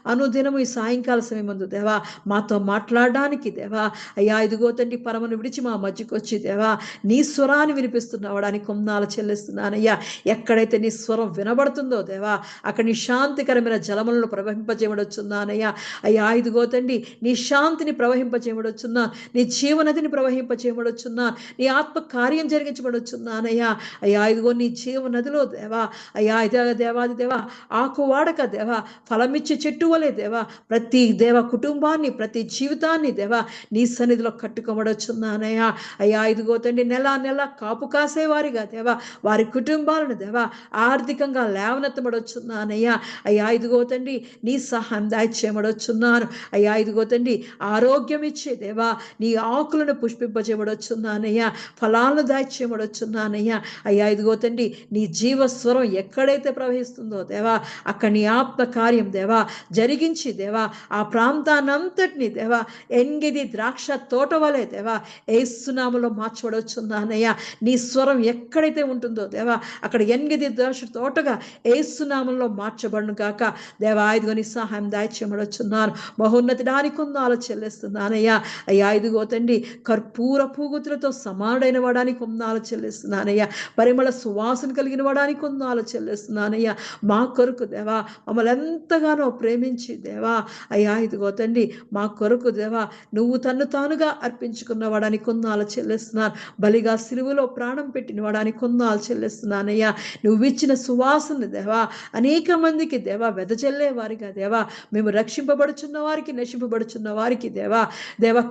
అనుదినము ఈ సాయంకాల సమయం ముందు దేవా మాతో మాట్లాడడానికి దేవా అయ్యా ఇదిగో తండ్రి పరమను విడిచి మా మధ్యకు వచ్చి దేవా నీ స్వరాన్ని వినిపిస్తున్నవడానికి కొందాలు చెల్లిస్తున్నానయ్యా. ఎక్కడైతే నీ స్వరం వినబడుతుందో దేవా అక్కడ నీ శాంతికరమైన జలములను ప్రవహింపజేయబడుచున్నానయ్యా. అయ్యా ఇదిగో తండ్రి నీ శాంతిని ప్రవహింపజేయబడుచున్నా, నీ జీవనదిని ప్రవహింపజేయబడుచున్నా, నీ ఆత్మ కార్యం జరిగించబడుచున్నానయ్యా. అయ్యా ఇదిగో నీ జీవనదిలో దేవా అయ్యా దేవాది దేవా ఆకు వాడక దేవా ఫలమిచ్చి చెట్టు వలే దేవా ప్రతి దేవ కుటుంబాన్ని ప్రతి జీవితాన్ని దేవా నీ సన్నిధిలో కట్టుకోబడుచున్నానయ్యా. అయ్యా ఇదిగో తండ్రి నెల కాపు కాసేవారిగా దేవా వారి కుటుంబాలను దేవా ఆర్థికంగా లేవనెత్తబడుచున్నానయ్యా. అయ్యా ఇదిగో తండ్రి నీ సహాయం దాయిచేయబడుచున్నాను. అయ్యా ఇదిగో తండ్రి ఆరోగ్యం ఇచ్చే దేవా నీ ఆకులను పుష్పింపజేయబడుచున్నానయ్యా. ఫలాలను దాయిచేయబడుచున్నానయ్యా. అయ్యా ఇదిగో తండ్రి నీ జీవస్వరం ఎక్కడైతే ప్రవహిస్తుందో దేవా అక్కడ నీ ఆత్మ కార్యం దేవా జరిగించి దేవా ఆ ప్రాంతాన్నంతటిని దేవా ఎంగిది ద్రాక్ష తోట వలె దేవా ఏసునామలో మార్చబడుచున్నానయ్యా. నీ స్వరం ఎక్కడైతే ఉంటుందో దేవా అక్కడ ఎంగిది ద్రాక్ష తోటగా ఏసునామంలో మార్చబడును గాక దేవా. ఇదిగో నీ సహాయం దాయిచేయబడుచున్నాను. మహోన్నతి దాని కొందాలు చెల్లిస్తున్నానయ్యా. అయ్యా ఇదిగో తండ్రి కర్పూర పూగుతులతో సమానుడైన వాడానికి కొందాలు చెల్లిస్తున్నానయ్యా. పరిమళ సువాసన కలిగిన వాడానికి కొందాలు చెల్లిస్తున్నానయ్యా. మా కొరకు దేవా మమ్మల్ని ఎంతగానో ప్రేమించి దేవా అయ్యా ఇదిగో తండ్రి మా కొరకు దేవా నువ్వు తన్ను తానుగా అర్పించుకున్న వాడానికి కొందాలు చెల్లిస్తున్నాను. బలిగా సిలువలో ప్రాణం పెట్టిన వాడానికి కొందాలు చెల్లిస్తున్నానయ్యా. నువ్వు ఇచ్చిన సువాసన దేవా అనేక మందికి దేవా వెదజల్లే వారిగా దేవా మేము రక్షింపబడుచున్న వారికి నశింపబడుచున్న వారికి దేవా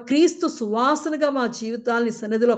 క్రీస్తు సువాసనగా మా జీవితాల్ని సన్నిధిలో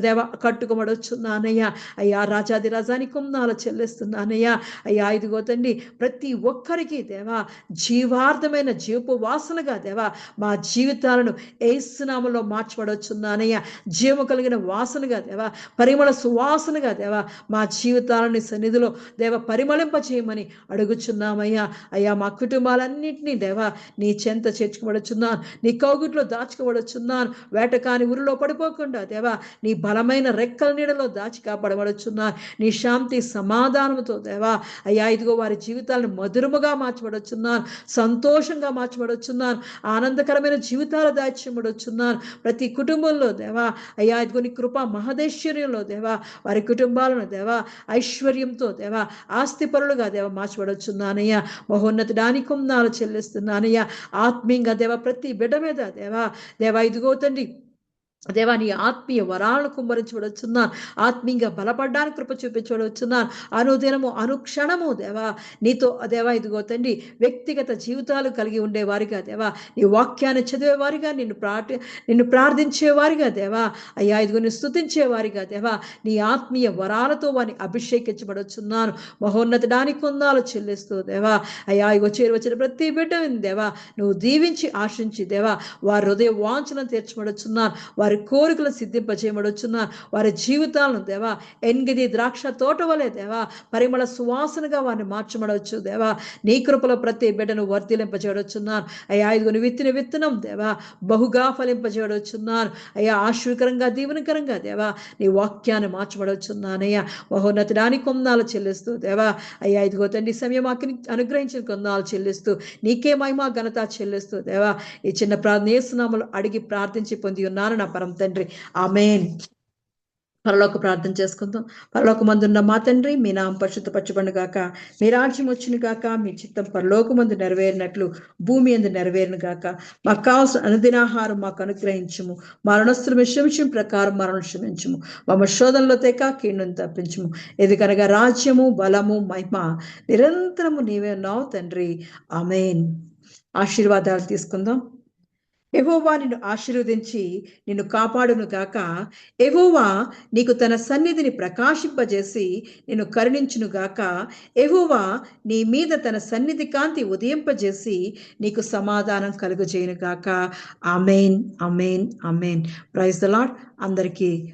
దేవా కట్టుకోబడుచున్నానయ్యా. అయ్యా రాజాది రాజానికి కొందాలు చెల్లిస్తున్నానయ్యా. అయ్యా ఇదిగో తండ్రి ప్రతి ఒక్కరికి దేవా జీవార్థమైన జీవపు వాసనగా దేవా మా జీవితాలను ఏసునామలో మార్చబడుచున్నానయ్యా. జీవము కలిగిన వాసనగా దేవా పరిమళ సువాసనగా దేవా మా జీవితాలని సన్నిధిలో దేవ పరిమళింప చేయమని అడుగుచున్నామయ్యా. అయ్యా మా కుటుంబాలన్నింటినీ దేవా నీ చెంత చేర్చుకోబడుచున్నాను. నీ కౌగుట్లో దాచుకోబడుచున్నాను. వేటకాని ఉరిలో పడిపోకుండా దేవా నీ బలమైన రెక్కల నీడలో దాచి కాపాడబడుచున్నాను. నీ శాంతి సమాధానంతో దేవా అయ్యా ఇదిగో వారి జీవితాలను మధురముగా మార్చబడుచున్నాను. సంతోషంగా మార్చబడుచున్నాను. ఆనందకరమైన జీవితాలు దాచిబడుచున్నాను. ప్రతి కుటుంబంలో దేవా అయ్యా ఇదిగో నీ కృపా మహదేశ్వర్యంలో దేవా వారి కుటుంబాలను దేవా ఐశ్వర్యంతో దేవా ఆస్తిపరులుగా దేవ మార్చబడుచున్నానయ్యా. మహోన్నతి దాని కొందాలు చెల్లిస్తున్నానయ్యా. ఆత్మీయంగా దేవ ప్రతి బిడ్డ మీద దేవా ఇదిగో తండ్రి దేవా నీ ఆత్మీయ వరాలను కుమ్మరించబడుచున్నాను. ఆత్మీయంగా బలపడడానికి కృప చూపించబడుచున్నాను. అనుదినము అనుక్షణము దేవా నీతో దేవా ఇదిగో తండ్రి వ్యక్తిగత జీవితాలు కలిగి ఉండేవారిగా దేవా నీ వాక్యాన్ని చదివేవారిగా నిన్ను ప్రార్థించేవారిగా దేవా అయ్యా ఇదిగో నిన్ను స్తుతించేవారిగా దేవా నీ ఆత్మీయ వరాలతో వారిని అభిషేకించబడుచున్నాను. మహోన్నతడానికి కొందాలు చెల్లిస్తూ దేవా అయ్యా ఇగో చేరువచ్చిన ప్రతి బిడ్డ దేవా నువ్వు దీవించి ఆశించి దేవా వారి హృదయ వాంఛలను తీర్చబడుచున్నాను. వారి కోరికలు సిద్ధింపజేయబడుచున్నాను. వారి జీవితాలను దేవా ఎంగిది ద్రాక్ష తోట వలె దేవా పరిమళ సువాసనగా వారిని మార్చబడవచ్చు దేవా. నీ కృపలో ప్రతి బిడ్డను వర్ధిలింపజేయబడుచున్నాను. అయ్యా ఇదిగో విత్తిన విత్తనం దేవా బహుగా ఫలింపజేయబడుచున్నాను. అయ్యా ఆశీర్వకరంగా దీవెనకరంగా దేవా నీ వాక్యాన్ని మార్చబడుచున్నానయ్యా. మహోన్నతుడానికి కొందాలు చెల్లిస్తూ దేవా అయ్యా ఇదిగో తండ్రి సమయం అనుగ్రహించిన కొందాలు చెల్లిస్తూ నీకే మహిమ ఘనత చెల్లిస్తూ దేవా ఈ చిన్న ప్రార్థన యేసునామములో అడిగి ప్రార్థించి పొంది ఉన్నాను నా పరమ తండ్రి, ఆమేన్. పరలోక ప్రార్థన చేసుకుందాం. పరలోకమందున్న మా తండ్రి మీ నామం పరిశుద్ధపరచబడును గాక, మీ రాజ్యం వచ్చును గాక, మీ చిత్తం పరలోకమందు నెరవేరినట్లు భూమి యందు నెరవేరును గాక. మాకు కావాల్సిన అనుదినాహారం మాకు అనుగ్రహించుము. మా రుణస్తులు విషయం ప్రకారం మరణం క్షమించుము. మమ్మ శోధనలో తెక కీడును తప్పించుము. ఎందుకనగా రాజ్యము బలము మహిమ నిరంతరము నీవే ఉన్నావు తండ్రి, ఆమేన్. ఆశీర్వాదాలు తీసుకుందాం. యెహోవా నిన్ను ఆశీర్వదించి నిన్ను కాపాడును గాక. యెహోవా నీకు తన సన్నిధిని ప్రకాశింపజేసి నిన్ను కరుణించును గాక. యెహోవా నీ మీద తన సన్నిధి కాంతి ఉదయింపజేసి నీకు సమాధానం కలుగజేయును గాక. ఆమేన్, ఆమేన్, ఆమేన్. Praise the lord. అందరికీ